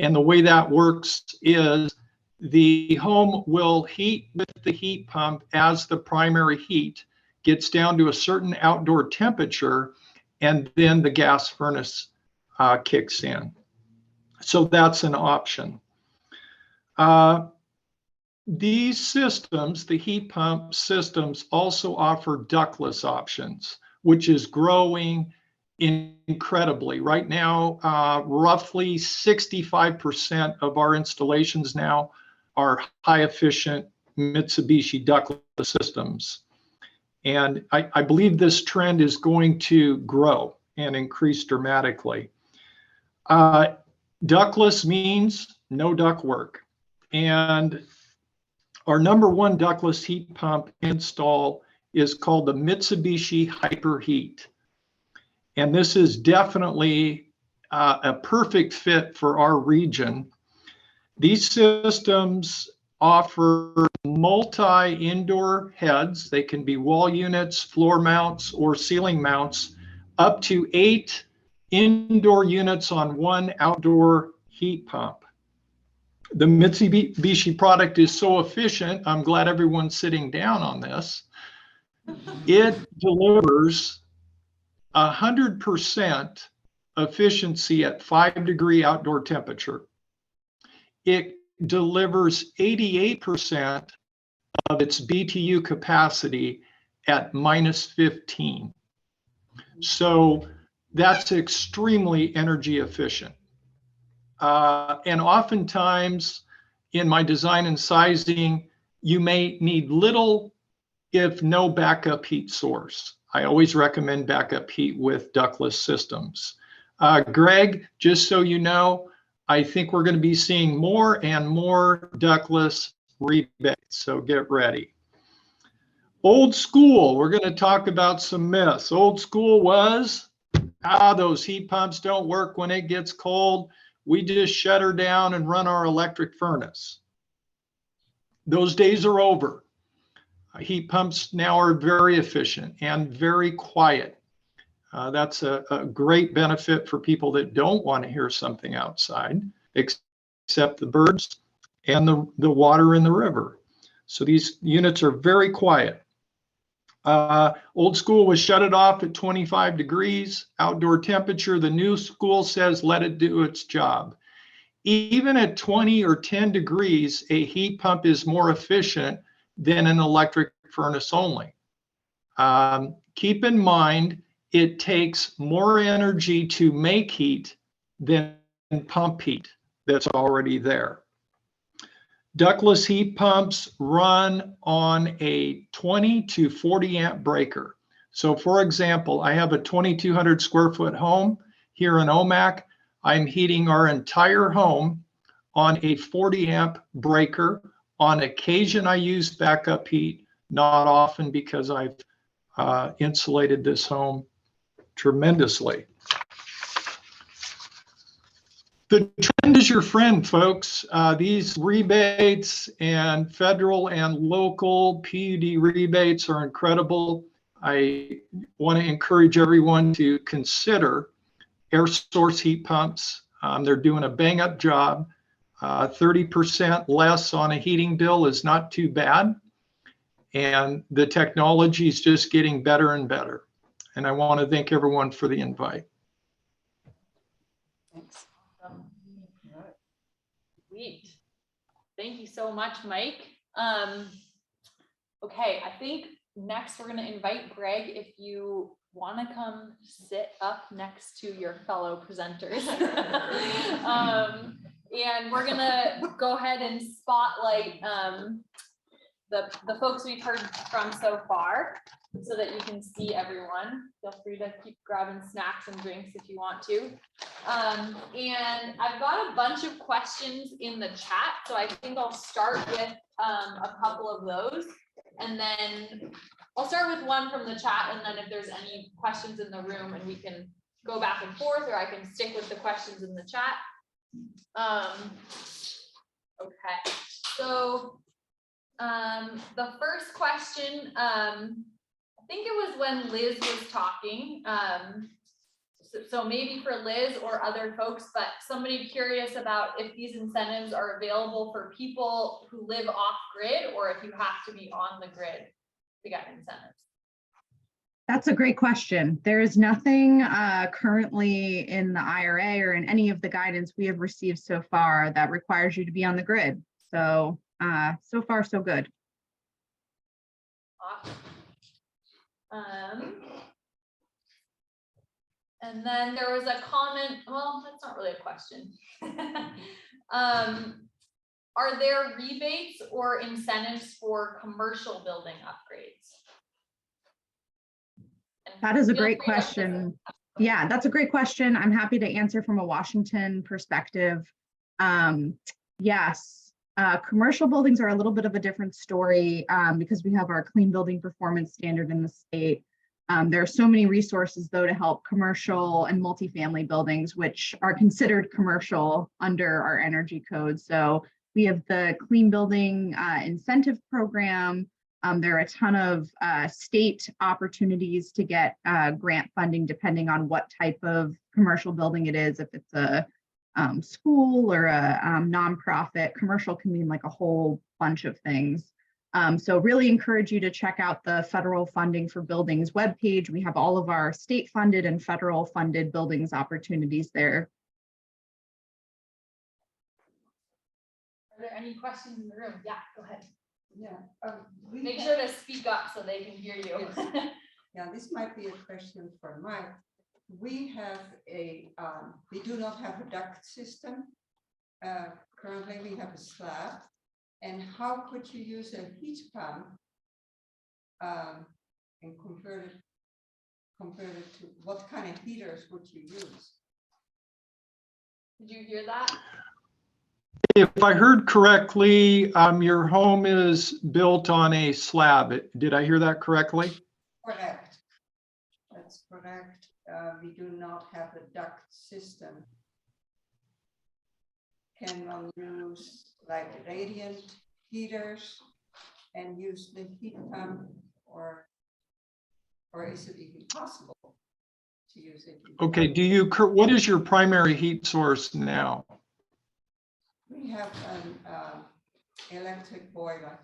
And the way that works is the home will heat with the heat pump as the primary heat gets down to a certain outdoor temperature, and then the gas furnace kicks in. So that's an option. These systems, the heat pump systems, also offer ductless options, which is growing incredibly. Right now, roughly 65% of our installations now are high efficient Mitsubishi ductless systems. And I believe this trend is going to grow and increase dramatically. Ductless means no ductwork. And our #1 ductless heat pump install is called the Mitsubishi Hyperheat. and this is definitely a perfect fit for our region. These systems offer multi-indoor heads. They can be wall units, floor mounts, or ceiling mounts, up to 8 indoor units on 1 outdoor heat pump. The Mitsubishi product is so efficient, I'm glad everyone's sitting down on this. It delivers 100% efficiency at 5-degree outdoor temperature. It delivers 88% of its BTU capacity at -15. So that's extremely energy efficient. And oftentimes in my design and sizing, you may need little, if no backup heat source. I always recommend backup heat with ductless systems. Greg, just so you know, I think we're going to be seeing more and more ductless rebates, so get ready. Old school, we're going to talk about some myths. Old school was, those heat pumps don't work when it gets cold. We just shut her down and run our electric furnace. Those days are over. Heat pumps now are very efficient and very quiet. That's a great benefit for people that don't want to hear something outside, except the birds and the water in the river. So these units are very quiet. Old school was shut it off at 25 degrees outdoor temperature. The new school says let it do its job. Even at 20 or 10 degrees, a heat pump is more efficient than an electric furnace only. Keep in mind, it takes more energy to make heat than pump heat that's already there. Ductless heat pumps run on a 20 to 40 amp breaker. So for example, I have a 2,200 square foot home here in Omak. I'm heating our entire home on a 40 amp breaker. On occasion, I use backup heat, not often because I've insulated this home tremendously. The trend is your friend, folks. These rebates and federal and local PUD rebates are incredible. I want to encourage everyone to consider air source heat pumps. They're doing a bang up job. 30% less on a heating bill is not too bad. And the technology is just getting better and better. And I want to thank everyone for the invite. Thanks. Sweet. Thank you so much, Mike. Okay, I think next we're going to invite Greg, if you want to come sit up next to your fellow presenters. And we're going to go ahead and spotlight the folks we've heard from so far so that you can see everyone. Feel free to keep grabbing snacks and drinks if you want to. And I've got a bunch of questions in the chat, so I think I'll start with a couple of those. And then I'll start with one from the chat, and then if there's any questions in the room, and we can go back and forth, or I can stick with the questions in the chat. Okay, so the first question, I think it was when Liz was talking, so maybe for Liz or other folks, but somebody curious about if these incentives are available for people who live off grid, or if you have to be on the grid to get incentives. That's a great question. There is nothing currently in the IRA or in any of the guidance we have received so far that requires you to be on the grid. So, so far, so good. Awesome. And then there was a comment, well, that's not really a question. Are there rebates or incentives for commercial building upgrades? That is a great question. Yeah, that's a great question. I'm happy to answer from a Washington perspective. Yes, commercial buildings are a little bit of a different story because we have our clean building performance standard in the state. There are so many resources though to help commercial and multifamily buildings, which are considered commercial under our energy code. So we have the Clean Building Incentive Program. There are a ton of state opportunities to get grant funding depending on what type of commercial building it is. If it's a school or a nonprofit, commercial can mean like a whole bunch of things. So really encourage you to check out the federal funding for buildings webpage. We have all of our state funded and federal funded buildings opportunities there. Are there any questions in the room? Yeah, go ahead. Yeah. Make sure to speak up so they can hear you. Yeah, this might be a question for Mike. We have we do not have a duct system. Currently we have a slab. And how could you use a heat pump and convert it to what kind of heaters would you use? Did you hear that? If I heard correctly, your home is built on a slab. Did I hear that correctly? Correct. That's correct. We do not have a duct system. Can one use like radiant heaters and use the heat pump, or is it even possible to use it? Okay, what is your primary heat source now? We have an electric boiler.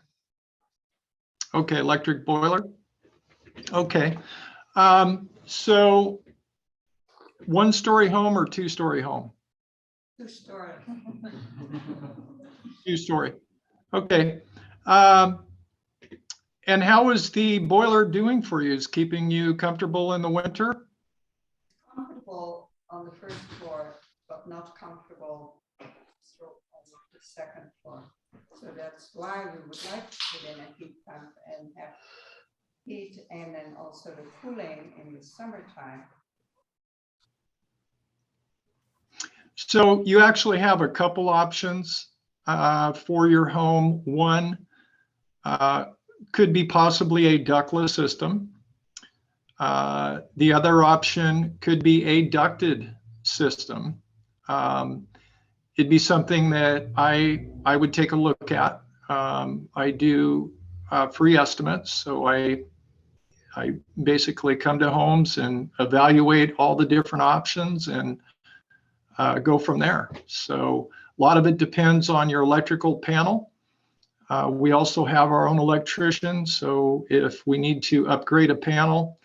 Okay, electric boiler. Okay. So 1-story home or 2-story home? 2-story. 2-story. Okay. And how is the boiler doing for you? Is keeping you comfortable in the winter? Comfortable on the first floor, but not comfortable on the second floor. So that's why we would like to put in a heat pump and have heat, and then also the cooling in the summertime. So you actually have a couple options for your home. One could be possibly a ductless system. The other option could be a ducted system. It'd be something that I would take a look at. I do free estimates, so I basically come to homes and evaluate all the different options and go from there. So a lot of it depends on your electrical panel. We also have our own electrician, so if we need to upgrade a panel,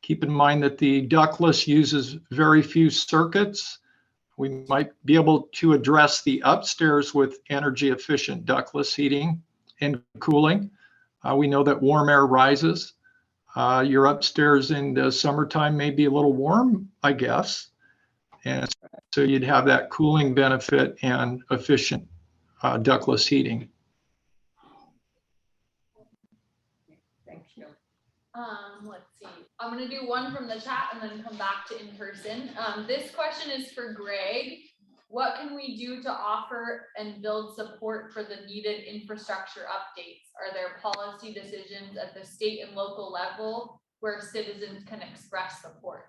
keep in mind that the ductless uses very few circuits. We might be able to address the upstairs with energy efficient ductless heating and cooling. We know that warm air rises. Your upstairs in the summertime may be a little warm, I guess. And so you'd have that cooling benefit and efficient ductless heating. Thank you. Let's see. I'm going to do one from the chat and then come back to in person. This question is for Greg. What can we do to offer and build support for the needed infrastructure updates? Are there policy decisions at the state and local level where citizens can express support?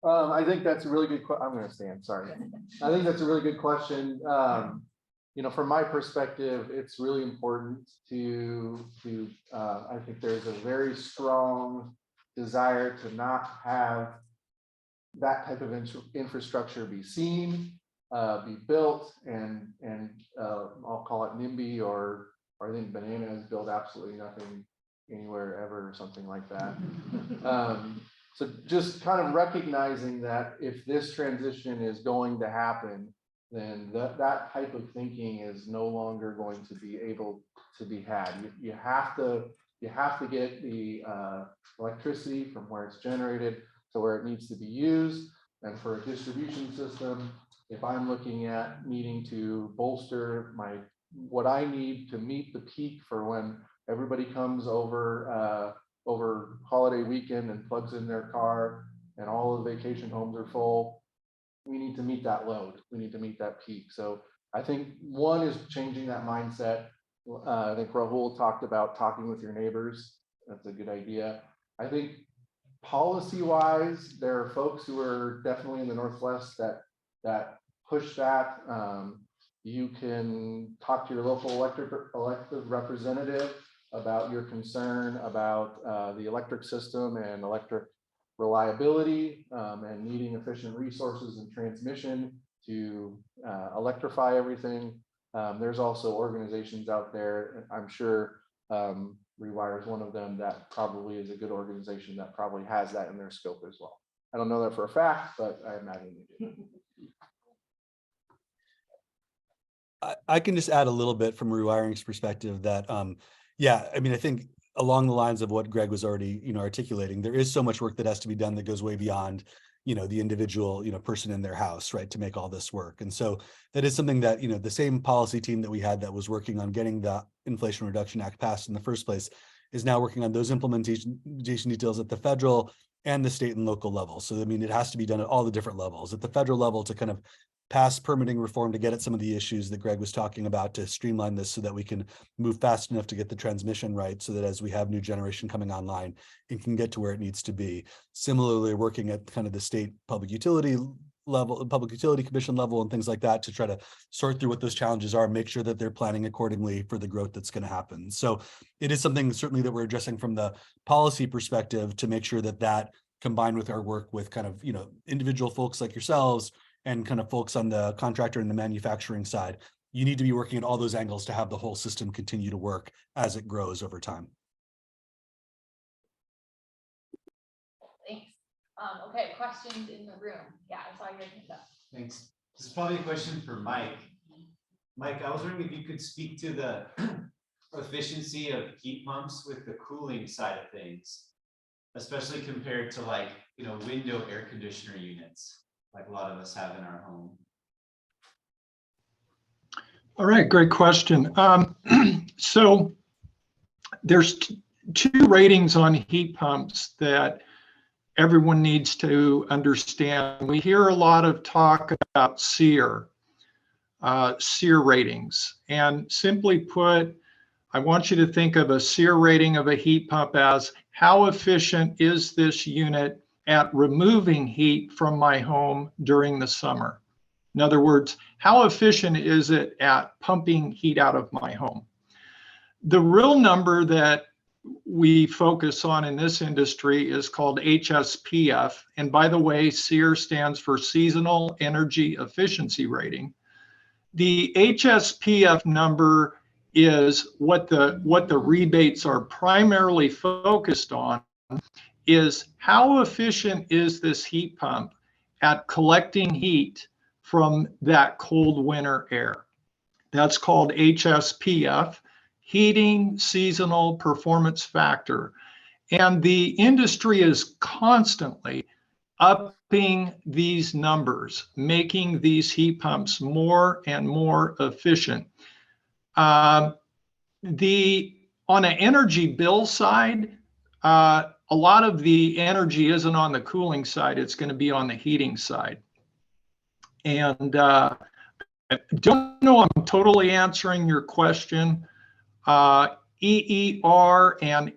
I think that's a really good question. I'm going to stand, sorry. I think that's a really good question. You know, from my perspective, it's really important I think there's a very strong desire to not have that type of infrastructure be seen, be built, and I'll call it NIMBY, or I think Bananas build absolutely nothing anywhere ever, or something like that. So just kind of recognizing that if this transition is going to happen, then that type of thinking is no longer going to be able to be had. You have to get the electricity from where it's generated to where it needs to be used. And for a distribution system, if I'm looking at needing to bolster what I need to meet the peak for when everybody comes over holiday weekend and plugs in their car and all of the vacation homes are full, we need to meet that load. We need to meet that peak. So I think one is changing that mindset. I think Rahul talked about talking with your neighbors. That's a good idea. I think policy wise, there are folks who are definitely in the Northwest that push that. You can talk to your local elected representative about your concern about the electric system and electric reliability and needing efficient resources and transmission to electrify everything. There's also organizations out there, I'm sure Rewire is one of them, that probably is a good organization that probably has that in their scope as well. I don't know that for a fact, but I imagine they do. I can just add a little bit from Rewiring's perspective that, yeah, I mean, I think along the lines of what Greg was already, articulating, there is so much work that has to be done that goes way beyond, the individual, person in their house, right, to make all this work. And so that is something that, the same policy team that we had that was working on getting the Inflation Reduction Act passed in the first place is now working on those implementation details at the federal and the state and local level. So, I mean, it has to be done at all the different levels. At the federal level to kind of pass permitting reform to get at some of the issues that Greg was talking about to streamline this so that we can move fast enough to get the transmission right so that as we have new generation coming online, it can get to where it needs to be. Similarly, working at kind of the state public utility level, public utility commission level and things like that to try to sort through what those challenges are, make sure that they're planning accordingly for the growth that's going to happen. So it is something certainly that we're addressing from the policy perspective to make sure that that combined with our work with kind of, individual folks like yourselves and kind of folks on the contractor and the manufacturing side, you need to be working at all those angles to have the whole system continue to work as it grows over time. Thanks. Okay, questions in the room? Yeah, I saw your hand up. Thanks. This is probably a question for Mike. Mike, I was wondering if you could speak to the efficiency of heat pumps with the cooling side of things, especially compared to window air conditioner units, like a lot of us have in our home. All right, great question. So there's two ratings on heat pumps that everyone needs to understand. We hear a lot of talk about SEER ratings. And simply put, I want you to think of a SEER rating of a heat pump as how efficient is this unit at removing heat from my home during the summer? In other words, how efficient is it at pumping heat out of my home? The real number that we focus on in this industry is called HSPF. And by the way, SEER stands for Seasonal Energy Efficiency Rating. The HSPF number is what the rebates are primarily focused on, is how efficient is this heat pump at collecting heat from that cold winter air. That's called HSPF, Heating Seasonal Performance Factor. And the industry is constantly upping these numbers, making these heat pumps more and more efficient. On an energy bill side, a lot of the energy isn't on the cooling side, it's going to be on the heating side. And I don't know I'm totally answering your question. EER and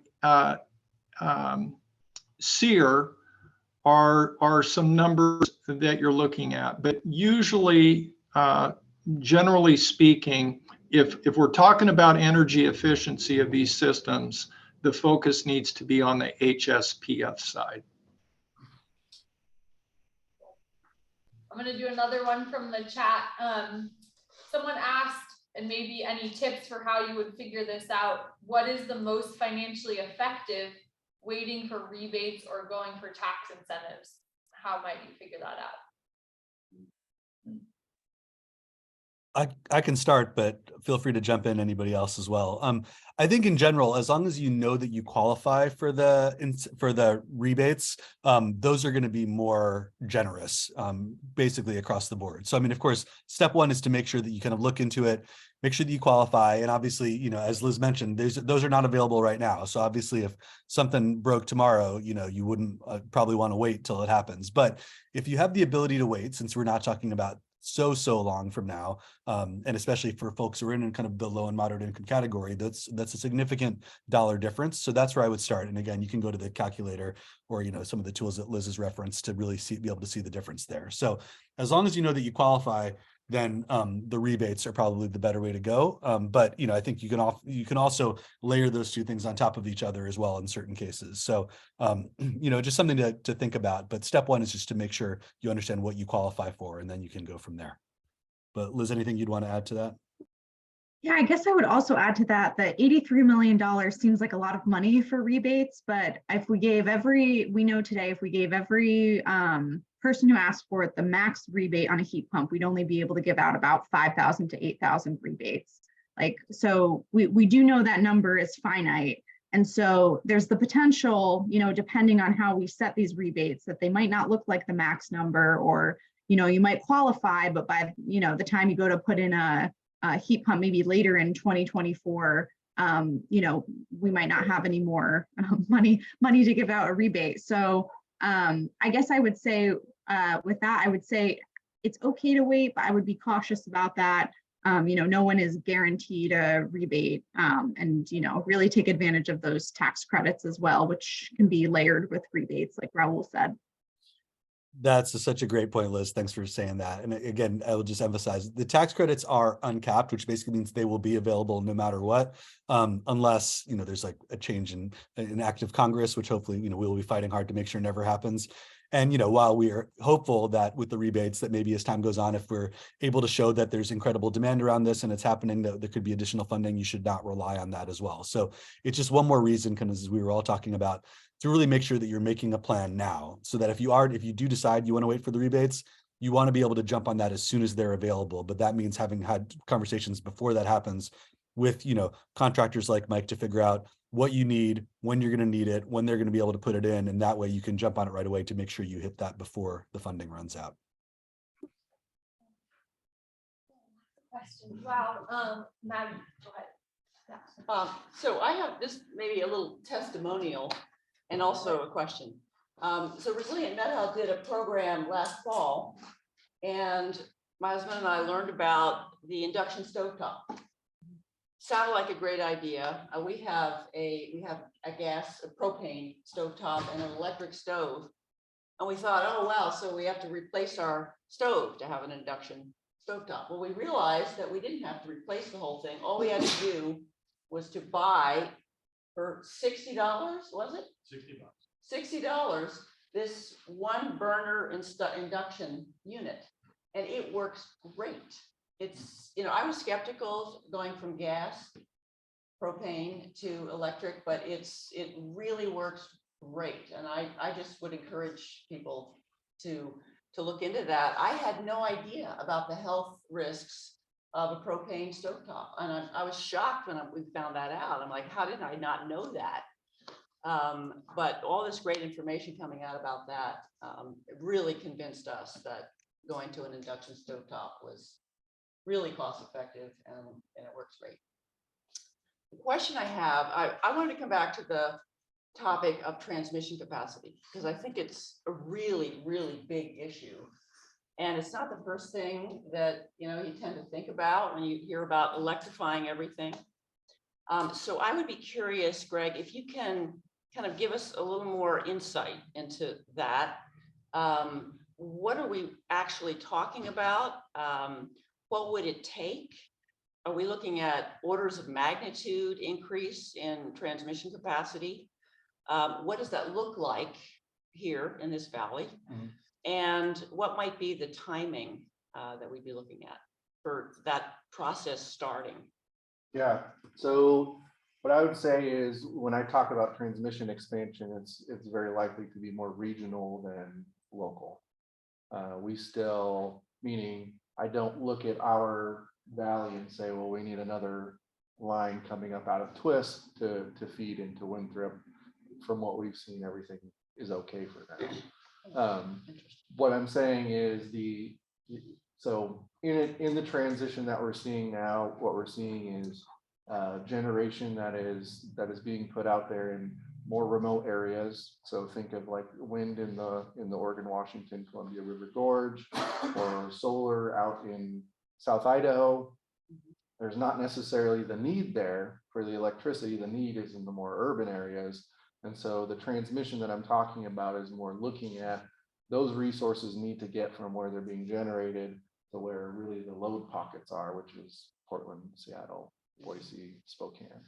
SEER are some numbers that you're looking at, but usually, generally speaking, if we're talking about energy efficiency of these systems, the focus needs to be on the HSPF side. I'm going to do another one from the chat. Someone asked, and maybe any tips for how you would figure this out, what is the most financially effective, waiting for rebates or going for tax incentives? How might you figure that out? I can start, but feel free to jump in, anybody else as well. I think in general, as long as you know that you qualify for the rebates, those are going to be more generous, basically across the board. So, I mean, of course, step one is to make sure that you kind of look into it, make sure that you qualify. And obviously, as Liz mentioned, those are not available right now. So obviously, if something broke tomorrow, you wouldn't probably want to wait till it happens. But if you have the ability to wait, since we're not talking about so long from now. And especially for folks who are in kind of the low and moderate income category, that's a significant dollar difference. So that's where I would start. And again, you can go to the calculator or, you know, some of the tools that Liz has referenced to really be able to see the difference there. So as long as you know that you qualify, then the rebates are probably the better way to go. But, you know, I think you can also layer those two things on top of each other as well in certain cases. So, you know, just something to think about. But step one is just to make sure you understand what you qualify for, and then you can go from there. But Liz, anything you'd want to add to that? Yeah, I guess I would also add to that $83 million seems like a lot of money for rebates, but if we gave every person who asked for it the max rebate on a heat pump, we'd only be able to give out about 5,000 to 8,000 rebates. Like, so we do know that number is finite. And so there's the potential, you know, depending on how we set these rebates, that they might not look like the max number, or, you know, you might qualify, but by, you know, the time you go to put in a heat pump, maybe later in 2024, you know, we might not have any more money to give out a rebate. So I guess I would say with that, I would say it's okay to wait, but I would be cautious about that. You know, no one is guaranteed a rebate, and, you know, really take advantage of those tax credits as well, which can be layered with rebates, like Raul said. That's such a great point, Liz. Thanks for saying that. And again, I will just emphasize the tax credits are uncapped, which basically means they will be available no matter what, unless, you know, there's like a change in active Congress, which hopefully, you know, we will be fighting hard to make sure never happens. And, you know, while we are hopeful that with the rebates that maybe as time goes on, if we're able to show that there's incredible demand around this and it's happening, that there could be additional funding, you should not rely on that as well. So it's just one more reason, kind of as we were all talking about, to really make sure that you're making a plan now, so that if you do decide you want to wait for the rebates, you want to be able to jump on that as soon as they're available. But that means having had conversations before that happens with, you know, contractors like Mike to figure out what you need, when you're going to need it, when they're going to be able to put it in. And that way you can jump on it right away to make sure you hit that before the funding runs out. Question. Wow. Maggie, go ahead. So I have this maybe a little testimonial and also a question. So Resilient Methow did a program last fall, and my husband and I learned about the induction stovetop. Sounded like a great idea. We have a propane stovetop and an electric stove. And we thought, oh, wow, so we have to replace our stove to have an induction stovetop. Well, we realized that we didn't have to replace the whole thing. All we had to do was to buy for $60, was it? $60, this one burner induction unit. And it works great. It's, you know, I was skeptical going from gas, propane to electric, but it really works great. And I just would encourage people to look into that. I had no idea about the health risks of a propane stovetop. And I was shocked when we found that out. I'm like, how did I not know that? But all this great information coming out about that it really convinced us that going to an induction stovetop was really cost effective and it works great. The question I have, I wanted to come back to the topic of transmission capacity, because I think it's a really, really big issue. And it's not the first thing that, you know, you tend to think about when you hear about electrifying everything. So I would be curious, Greg, if you can kind of give us a little more insight into that. What are we actually talking about? What would it take? Are we looking at orders of magnitude increase in transmission capacity? What does that look like here in this valley? Mm-hmm. And what might be the timing that we'd be looking at for that process starting? Yeah, so what I would say is when I talk about transmission expansion, it's very likely to be more regional than local. We still, meaning I don't look at our valley and say, well, we need another line coming up out of Twist to feed into Winthrop. From what we've seen, everything is okay for now. What I'm saying is so in the transition that we're seeing now, what we're seeing is generation that is being put out there, and more remote areas. So think of like wind in the Oregon, Washington, Columbia River Gorge, or solar out in South Idaho. There's not necessarily the need there for the electricity. The need is in the more urban areas. And so the transmission that I'm talking about is more looking at those resources need to get from where they're being generated to where really the load pockets are, which is Portland, Seattle, Boise, Spokane.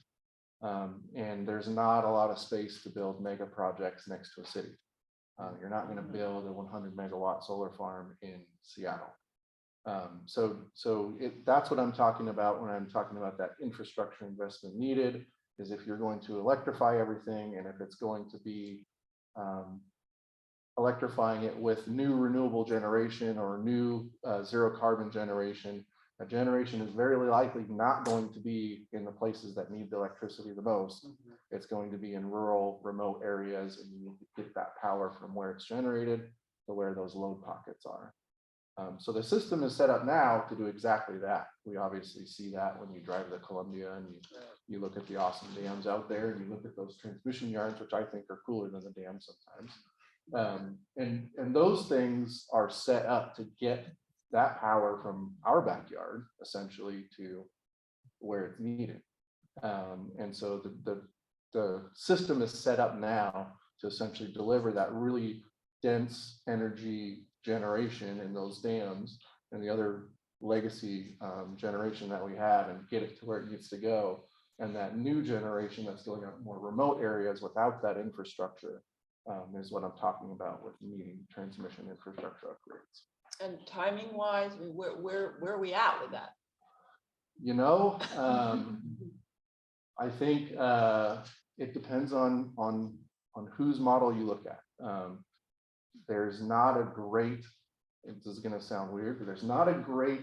And there's not a lot of space to build mega projects next to a city. You're not going to build a 100 megawatt solar farm in Seattle. That's what I'm talking about when I'm talking about that infrastructure investment needed, is if you're going to electrify everything, and if it's going to be electrifying it with new renewable generation or new zero carbon generation, a generation is very likely not going to be in the places that need the electricity the most. It's going to be in rural, remote areas, and you need to get that power from where it's generated to where those load pockets are. So the system is set up now to do exactly that. We obviously see that when you drive to Columbia and you look at the awesome dams out there, and you look at those transmission yards, which I think are cooler than the dams sometimes. And those things are set up to get that power from our backyard essentially to where it's needed. And so the system is set up now to essentially deliver that really dense energy generation in those dams and the other legacy generation that we have, and get it to where it needs to go. And that new generation that's going out more remote areas without that infrastructure is what I'm talking about with needing transmission infrastructure upgrades. And timing wise, where are we at with that? You know, I think it depends on whose model you look at. There's not a great, this is going to sound weird, but there's not a great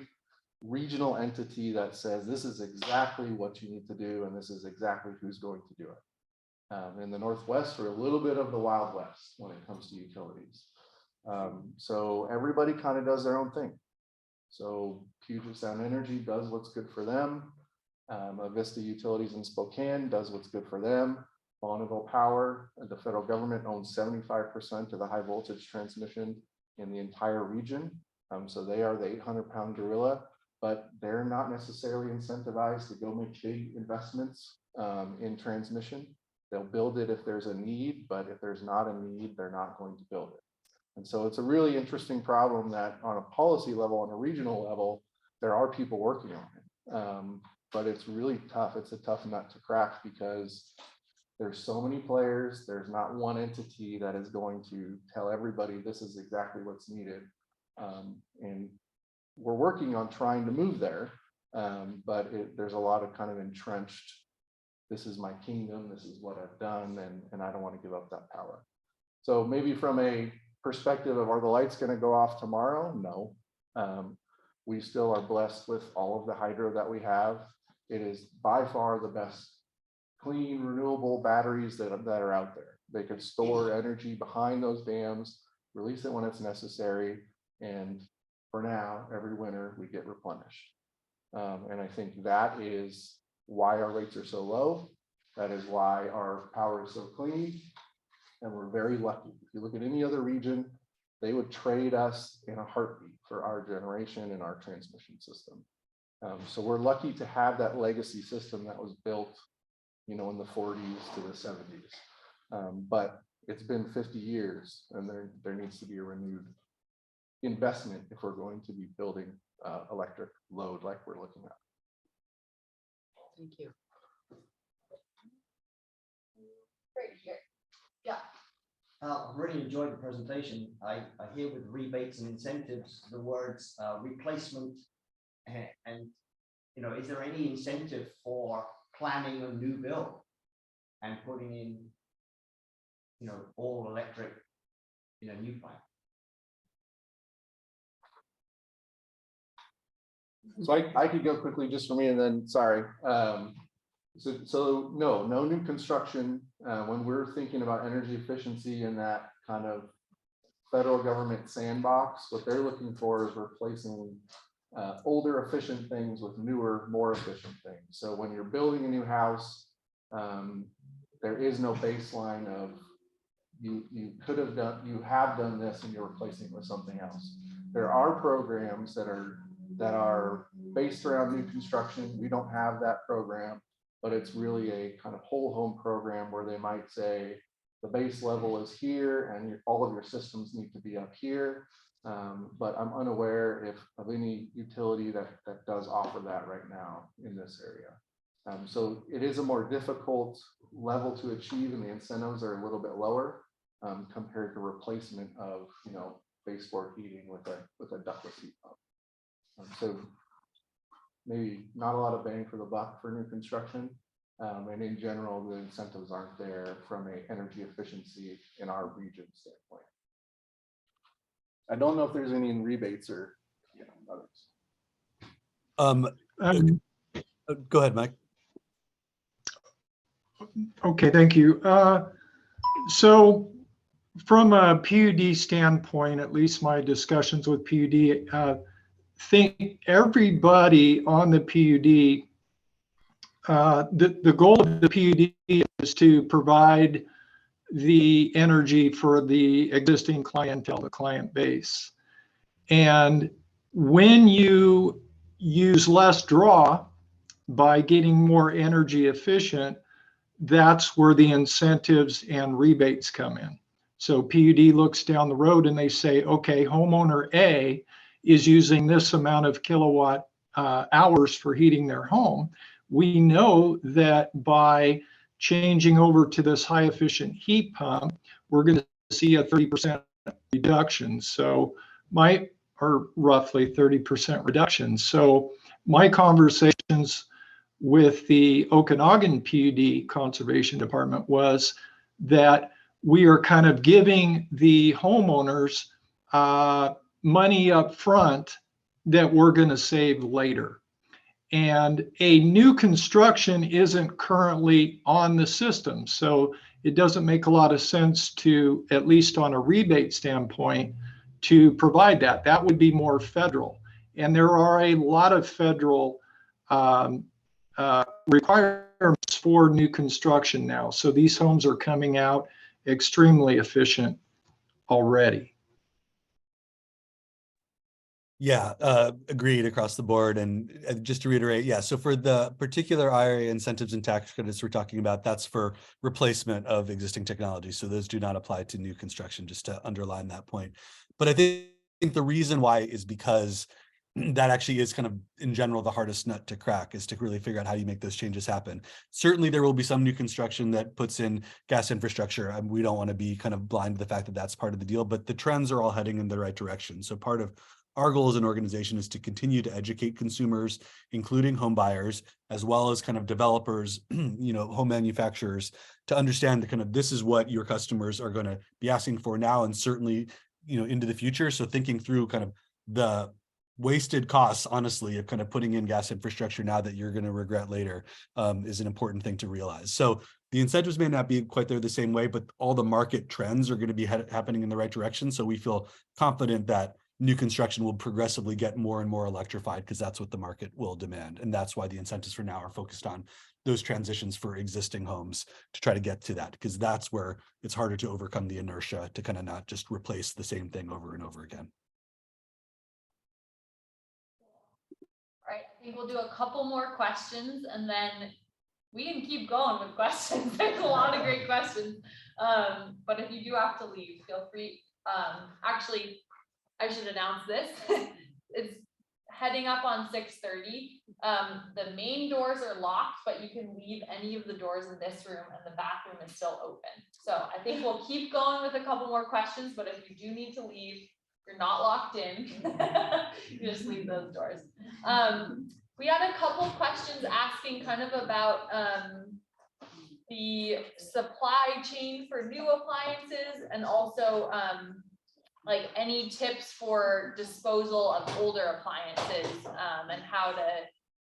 regional entity that says this is exactly what you need to do and this is exactly who's going to do it. In the Northwest, we're a little bit of the Wild West when it comes to utilities. So everybody kind of does their own thing. So Puget Sound Energy does what's good for them. Avista Utilities in Spokane does what's good for them. Bonneville Power, the federal government owns 75% of the high voltage transmission in the entire region. So they are the 800-pound gorilla, but they're not necessarily incentivized to go make big investments in transmission. They'll build it if there's a need, but if there's not a need, they're not going to build it. And so it's a really interesting problem that on a policy level, on a regional level, there are people working on it. But it's really tough. It's a tough nut to crack because there's so many players. There's not one entity that is going to tell everybody this is exactly what's needed. And we're working on trying to move there, but there's a lot of kind of entrenched, this is my kingdom, this is what I've done, and I don't want to give up that power. So maybe from a perspective of, are the lights going to go off tomorrow? No. We still are blessed with all of the hydro that we have. It is by far the best clean, renewable batteries that are out there. They can store energy behind those dams, release it when it's necessary, and for now, every winter we get replenished. And I think that is why our rates are so low. That is why our power is so clean, and we're very lucky. If you look at any other region, they would trade us in a heartbeat for our generation and our transmission system. So we're lucky to have that legacy system that was built, you know, in the 40s to the 70s. But it's been 50 years, and there needs to be a renewed investment if we're going to be building electric load like we're looking at. Thank you. Right here. Yeah. I've really enjoyed the presentation. I hear with rebates and incentives the words replacement and you know, is there any incentive for planning a new build and putting in, you know, all electric in a new plant? So I could go quickly just for me, and then sorry. So no new construction. When we're thinking about energy efficiency in that kind of federal government sandbox, what they're looking for is replacing older efficient things with newer, more efficient things. So when you're building a new house, there is no baseline of you could have done, you have done this and you're replacing it with something else. There are programs that are based around new construction. We don't have that program, but it's really a kind of whole home program where they might say the base level is here and all of your systems need to be up here. But I'm unaware of any utility that does offer that right now in this area. So it is a more difficult level to achieve, and the incentives are a little bit lower compared to replacement of baseboard heating with a ductless heat pump. So maybe not a lot of bang for the buck for new construction, and in general, the incentives aren't there from an energy efficiency in our region standpoint. I don't know if there's any in rebates or others. Go ahead, Mike. Okay, thank you. So from a PUD standpoint, at least my discussions with PUD, think everybody on the PUD, the goal of the PUD is to provide the energy for the existing clientele, the client base. And when you use less draw by getting more energy efficient, that's where the incentives and rebates come in. So PUD looks down the road and they say, okay, homeowner A is using this amount of kilowatt hours for heating their home. We know that by changing over to this high efficient heat pump, we're going to see a 30% reduction. So or roughly 30% reduction. So my conversations with the Okanagan PUD Conservation Department was that we are kind of giving the homeowners money up front that we're going to save later. And a new construction isn't currently on the system. So it doesn't make a lot of sense to, at least on a rebate standpoint, to provide that. That would be more federal. And there are a lot of federal requirements for new construction now. So these homes are coming out extremely efficient already. Yeah, agreed across the board. And just to reiterate, yeah, so for the particular IRA incentives and tax credits we're talking about, that's for replacement of existing technology. So those do not apply to new construction, just to underline that point. But I think the reason why is because that actually is kind of, in general, the hardest nut to crack, is to really figure out how you make those changes happen. Certainly, there will be some new construction that puts in gas infrastructure. We don't want to be kind of blind to the fact that that's part of the deal, but the trends are all heading in the right direction. So part of our goal as an organization is to continue to educate consumers, including home buyers, as well as kind of developers, home manufacturers, to understand the kind of, this is what your customers are going to be asking for now, and certainly, into the future. So thinking through kind of the wasted costs, honestly, of kind of putting in gas infrastructure now that you're going to regret later, is an important thing to realize. So the incentives may not be quite there the same way, but all the market trends are going to be happening in the right direction. So we feel confident that new construction will progressively get more and more electrified, because that's what the market will demand. And that's why the incentives for now are focused on those transitions for existing homes, to try to get to that, because that's where it's harder to overcome the inertia to kind of not just replace the same thing over and over again. All right, I think we'll do a couple more questions and then we can keep going with questions. There's a lot of great questions. But if you do have to leave, feel free. Actually, I should announce this. It's heading up on 6:30. The main doors are locked, but you can leave any of the doors in this room, and the bathroom is still open. So I think we'll keep going with a couple more questions, but if you do need to leave, you're not locked in. You just leave those doors. We had a couple questions asking kind of about the supply chain for new appliances, and also like any tips for disposal of older appliances, and how to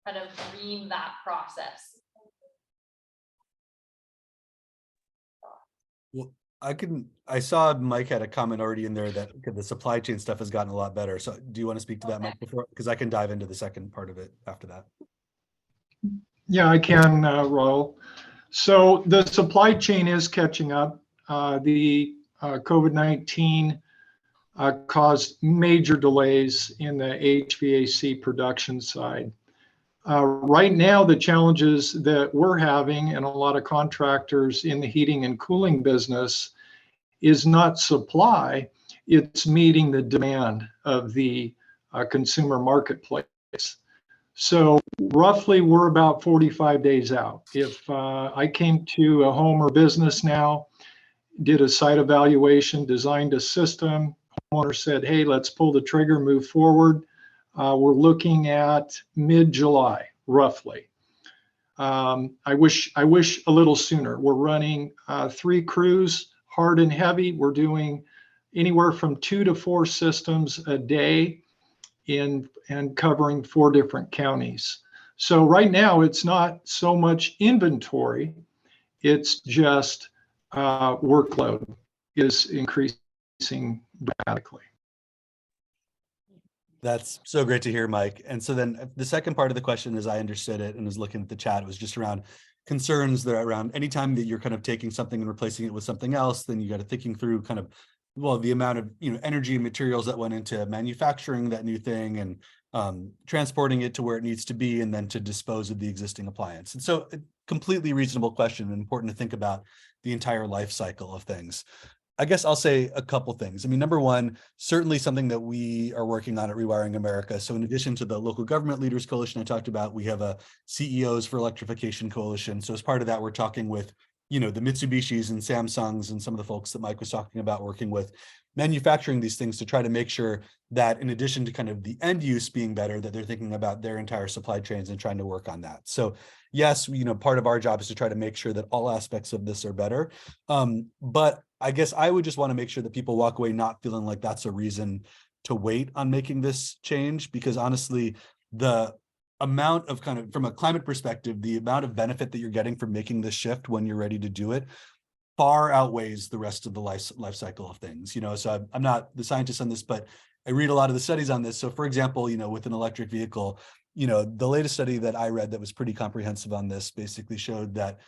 kind of green that process. Well, I saw Mike had a comment already in there that the supply chain stuff has gotten a lot better. So do you want to speak to that, Mike, before? Because I can dive into the second part of it after that. Yeah, I can, Raul. So the supply chain is catching up. The COVID-19 caused major delays in the HVAC production side. Right now, the challenges that we're having and a lot of contractors in the heating and cooling business is not supply, it's meeting the demand of the consumer marketplace. So roughly we're about 45 days out. If I came to a home or business now, did a site evaluation, designed a system, homeowner said, hey, let's pull the trigger, move forward. We're looking at mid-July, roughly. I wish a little sooner. We're running 3 crews, hard and heavy. We're doing anywhere from 2 to 4 systems a day and covering 4 different counties. So right now it's not so much inventory, it's just workload is increasing dramatically. That's so great to hear, Mike. And so then the second part of the question, as I understood it and was looking at the chat, was just around concerns that are around anytime that you're kind of taking something and replacing it with something else, then you got to thinking through kind of, well, the amount of, energy and materials that went into manufacturing that new thing and transporting it to where it needs to be, and then to dispose of the existing appliance. And so a completely reasonable question and important to think about the entire life cycle of things. I guess I'll say a couple things. I mean, number one, certainly something that we are working on at Rewiring America. So in addition to the local government leaders coalition I talked about, we have a CEOs for Electrification coalition. So as part of that, we're talking with, the Mitsubishis and Samsungs and some of the folks that Mike was talking about, working with manufacturing these things to try to make sure that in addition to kind of the end use being better, that they're thinking about their entire supply chains and trying to work on that. So yes, part of our job is to try to make sure that all aspects of this are better. But I guess I would just want to make sure that people walk away not feeling like that's a reason to wait on making this change, because honestly, the amount of kind of, from a climate perspective, the amount of benefit that you're getting from making this shift when you're ready to do it far outweighs the rest of the life cycle of things. So I'm not the scientist on this, but I read a lot of the studies on this. So for example, with an electric vehicle, the latest study that I read that was pretty comprehensive on this basically showed that,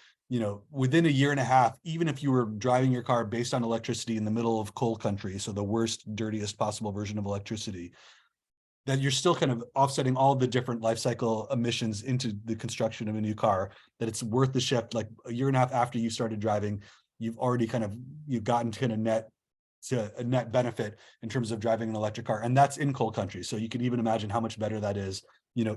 within a year and a half, even if you were driving your car based on electricity in the middle of coal country, so the worst, dirtiest possible version of electricity, that you're still kind of offsetting all the different life cycle emissions into the construction of a new car, that it's worth the shift. Like a year and a half after you started driving, you've already you've gotten to a net benefit in terms of driving an electric car. And that's in coal country. So you can even imagine how much better that is,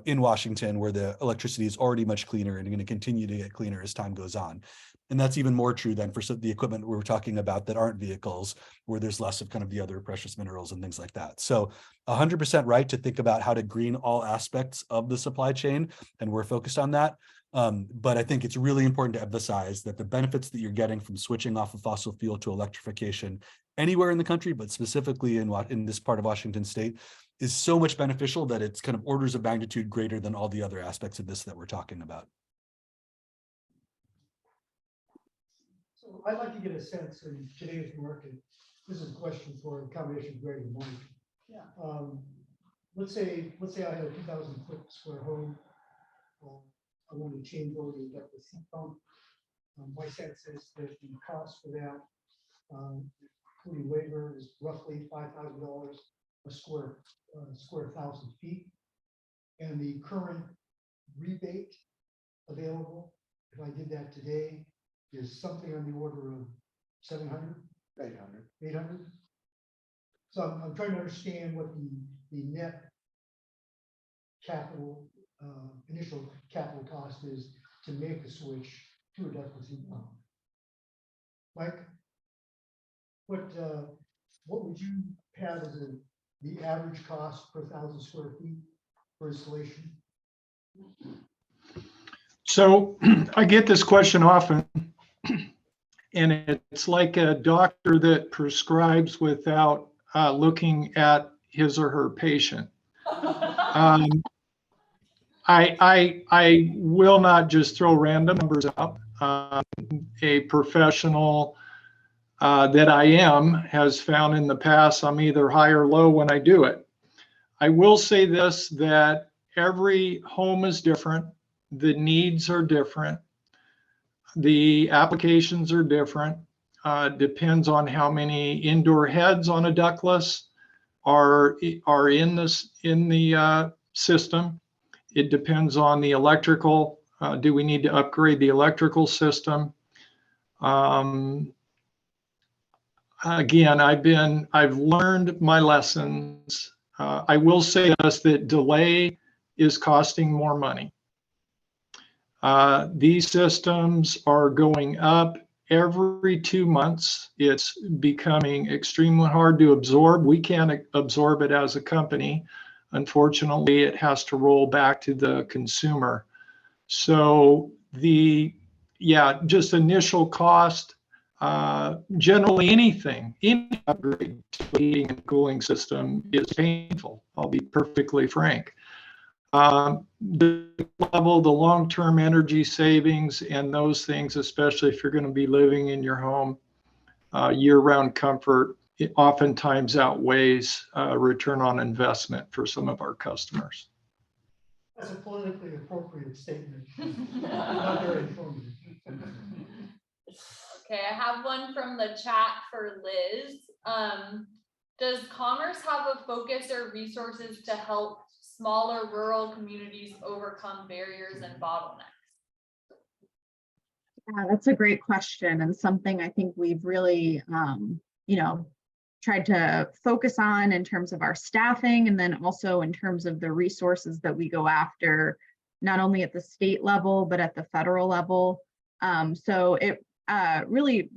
in Washington, where the electricity is already much cleaner and going to continue to get cleaner as time goes on. And that's even more true than for the equipment we're talking about that aren't vehicles, where there's less of kind of the other precious minerals and things like that. So 100% right to think about how to green all aspects of the supply chain. And we're focused on that. But I think it's really important to emphasize that the benefits that you're getting from switching off of fossil fuel to electrification anywhere in the country, but specifically in this part of Washington state, is so much beneficial that it's kind of orders of magnitude greater than all the other aspects of this that we're talking about. So I'd like to get a sense in today's market. This is a question for a combination of Greg and Mike. Yeah. Let's say I have a 2,000 square home. I want to change over to electric heat pump. My sense is that the cost for that, including labor, is roughly $5,000 a square thousand feet. And the current rebate available, if I did that today, is something on the order of 700, 800. So I'm trying to understand what the net capital, initial capital cost is to make the switch to a ductless heat pump. Mike, what would you have as the average cost per 1,000 square feet for installation? So I get this question often, and it's like a doctor that prescribes without looking at his or her patient. I will not just throw random numbers out. A professional that I am has found in the past I'm either high or low when I do it. I will say this, that every home is different. The needs are different. The applications are different. Depends on how many indoor heads on a ductless are in the system. It depends on the electrical. Do we need to upgrade the electrical system? Again, I've learned my lessons. I will say this, that delay is costing more money. These systems are going up every 2 months. It's becoming extremely hard to absorb. We can't absorb it as a company. Unfortunately, it has to roll back to the consumer. So just initial cost, generally any upgrade to a heating and cooling system is painful. I'll be perfectly frank. The level, the long-term energy savings and those things, especially if you're going to be living in your home, year-round comfort, it oftentimes outweighs return on investment for some of our customers. That's a politically appropriate statement. Not very informative. Okay, I have one from the chat for Liz. Does Commerce have a focus or resources to help smaller rural communities overcome barriers and bottlenecks? Yeah, that's a great question, and something I think we've really, tried to focus on in terms of our staffing, and then also in terms of the resources that we go after, not only at the state level, but at the federal level. So it really,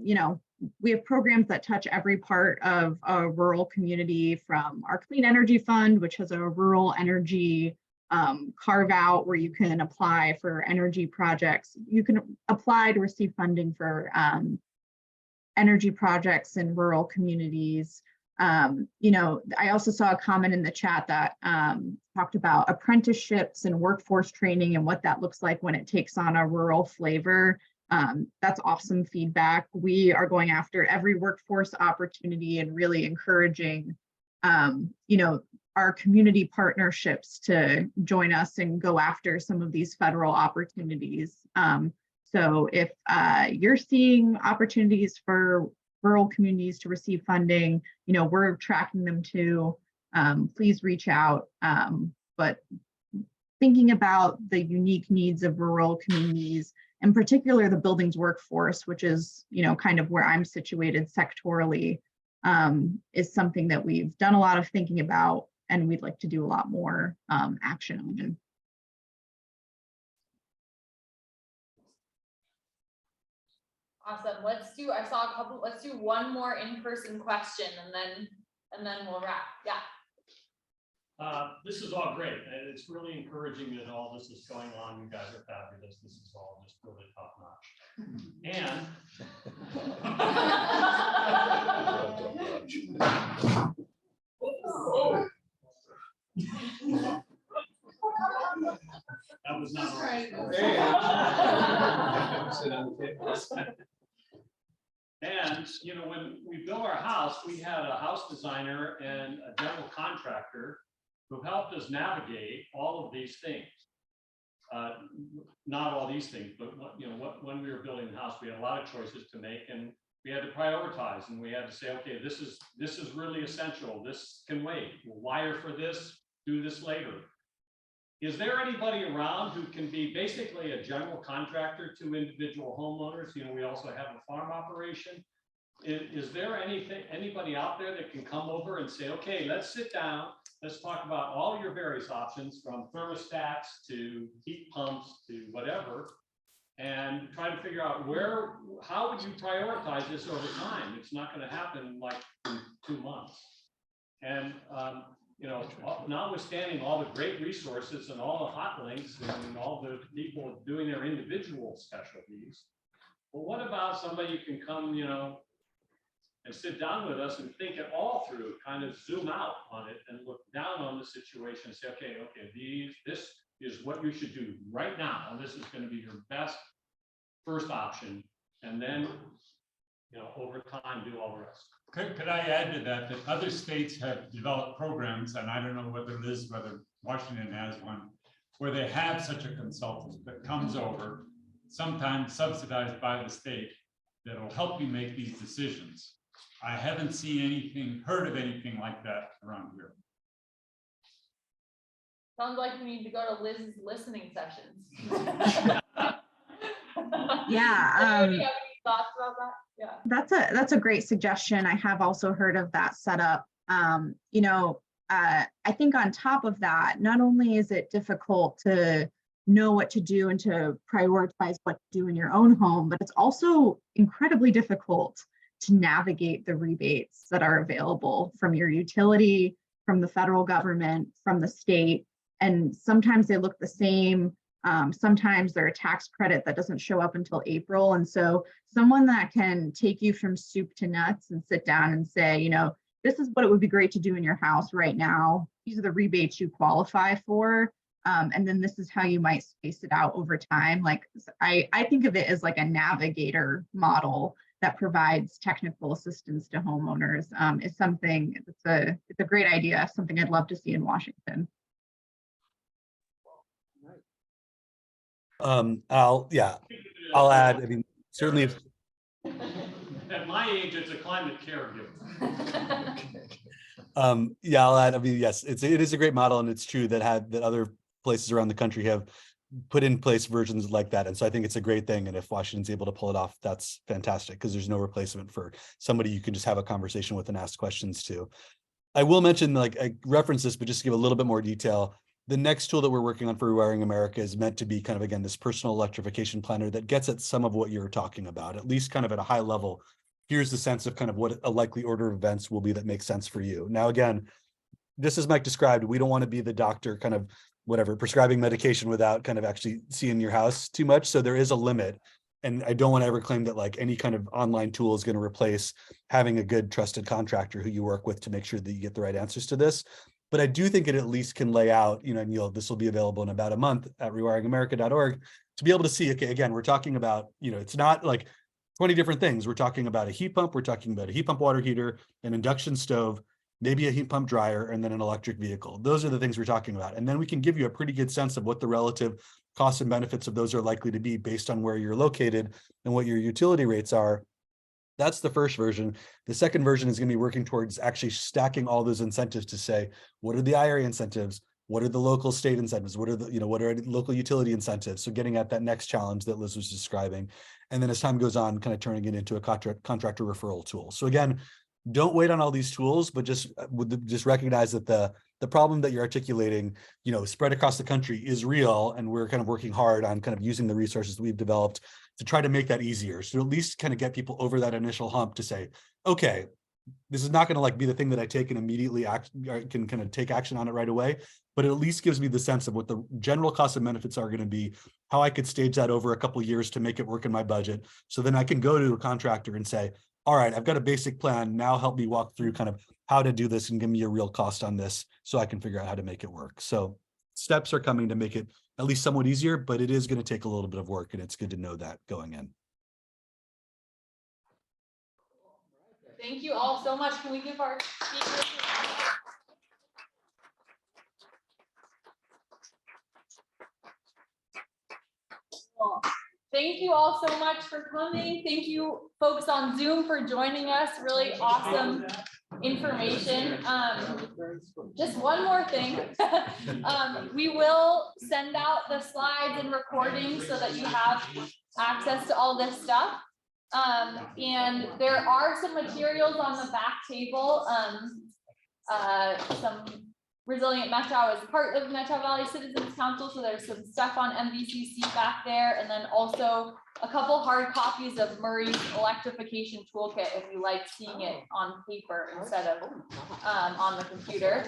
we have programs that touch every part of a rural community, from our Clean Energy Fund, which has a rural energy carve out where you can apply for energy projects. You can apply to receive funding for energy projects in rural communities. I also saw a comment in the chat that talked about apprenticeships and workforce training and what that looks like when it takes on a rural flavor. That's awesome feedback. We are going after every workforce opportunity and really encouraging, our community partnerships to join us and go after some of these federal opportunities. So if you're seeing opportunities for rural communities to receive funding, we're tracking them too. Please reach out. But thinking about the unique needs of rural communities, in particular the buildings workforce, which is kind of where I'm situated sectorally, is something that we've done a lot of thinking about, and we'd like to do a lot more action on. Awesome. Let's do one more in-person question and then we'll wrap. Yeah. This is all great. It's really encouraging that all this is going on. You guys are fabulous. This is all just really top notch. That was not right. And when we built our house, we had a house designer and a general contractor who helped us navigate all of these things. Not all these things, but when we were building the house, we had a lot of choices to make, and we had to prioritize, and we had to say, okay, this is really essential. This can wait. We'll wire for this, do this later. Is there anybody around who can be basically a general contractor to individual homeowners? We also have a farm operation. Is there anybody out there that can come over and say, okay, let's sit down, let's talk about all your various options, from thermostats to heat pumps to whatever, and try to figure out how would you prioritize this over time? It's not going to happen like in 2 months. And notwithstanding all the great resources and all the hot links and all the people doing their individual specialties, well, what about somebody who can come, and sit down with us and think it all through, kind of zoom out on it and look down on the situation and say, okay, this is what you should do right now, and this is going to be your best first option, and then, over time, do all the rest. Could I add to that other states have developed programs, and I don't know whether Washington has one, where they have such a consultant that comes over sometimes subsidized by the state, that'll help you make these decisions. I haven't seen anything, heard of anything like that around here. Sounds like we need to go to Liz's listening sessions. Yeah, Anybody have any thoughts about that? Yeah. That's a great suggestion. I have also heard of that setup. You know, I think on top of that, not only is it difficult to know what to do and to prioritize what to do in your own home, but it's also incredibly difficult to navigate the rebates that are available from your utility, from the federal government, from the state. And sometimes they look the same. Sometimes they're a tax credit that doesn't show up until April. And so someone that can take you from soup to nuts and sit down and say, you know, this is what it would be great to do in your house right now. These are the rebates you qualify for. And then this is how you might space it out over time. Like I think of it as like a navigator model that provides technical assistance to homeowners. Is something, it's a great idea, something I'd love to see in Washington. I'll add, I mean, certainly if, At my age, it's a climate caregiver. yeah, I'll add, I mean, yes, it is a great model, and it's true that other places around the country have put in place versions like that. And so I think it's a great thing. And if Washington's able to pull it off, that's fantastic, because there's no replacement for somebody you can just have a conversation with and ask questions to. I will mention, like, I referenced this, but just to give a little bit more detail, the next tool that we're working on for Rewiring America is meant to be kind of, again, this personal electrification planner that gets at some of what you're talking about, at least kind of at a high level. Here's the sense of kind of what a likely order of events will be that makes sense for you. Now, again, this is Mike described. We don't want to be the doctor kind of whatever prescribing medication without kind of actually seeing your house too much. So there is a limit. And I don't want to ever claim that like any kind of online tool is going to replace having a good trusted contractor who you work with to make sure that you get the right answers to this. But I do think it at least can lay out, you know, and this will be available in about a month at rewiringamerica.org to be able to see, okay, again, we're talking about, you know, it's not like 20 different things. We're talking about a heat pump, we're talking about a heat pump water heater, an induction stove, maybe a heat pump dryer, and then an electric vehicle. Those are the things we're talking about. And then we can give you a pretty good sense of what the relative costs and benefits of those are likely to be based on where you're located and what your utility rates are. That's the first version. The second version is going to be working towards actually stacking all those incentives to say, what are the IRA incentives? What are the local state incentives? What are the, you know, what are local utility incentives? So getting at that next challenge that Liz was describing. And then as time goes on, kind of turning it into a contractor referral tool. So again, don't wait on all these tools, but just recognize that the problem that you're articulating, you know, spread across the country is real. And we're kind of working hard on kind of using the resources that we've developed to try to make that easier. So at least kind of get people over that initial hump to say, okay, this is not going to like be the thing that I take and immediately can kind of take action on it right away, but it at least gives me the sense of what the general costs and benefits are going to be, how I could stage that over a couple of years to make it work in my budget. So then I can go to a contractor and say, all right, I've got a basic plan. Now help me walk through kind of how to do this and give me a real cost on this so I can figure out how to make it work. So steps are coming to make it at least somewhat easier, but it is going to take a little bit of work, and it's good to know that going in. Thank you all so much. Can we give our speakers? Thank you all so much for coming. Thank you folks on Zoom for joining us. Really awesome information. Just one more thing. We will send out the slides and recordings so that you have access to all this stuff. And there are some materials on the back table. Some Resilient Methow is part of Methow Valley Citizens Council, so there's some stuff on MVCC back there, and then also a couple hard copies of Murray's Electrification Toolkit if you like seeing it on paper instead of on the computer.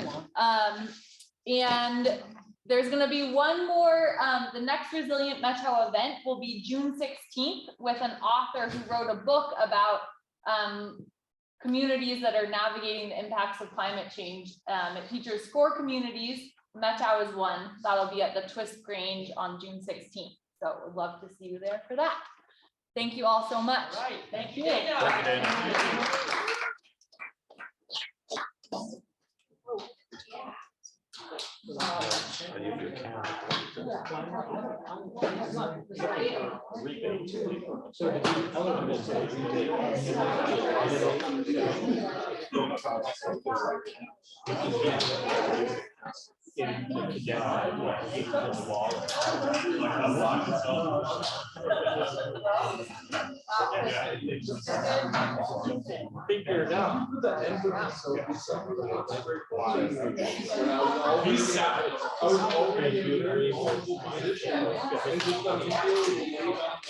And there's going to be one more, the next Resilient Methow event will be June 16th with an author who wrote a book about communities that are navigating the impacts of climate change. It features 4 communities. Methow is one. That'll be at the Twist Grange on June 16th. So we'd love to see you there for that. Thank you all so much. All right. Thank you. Thank you, Dana. Oh, yeah. So the elements of figure it out. I was already in a very position.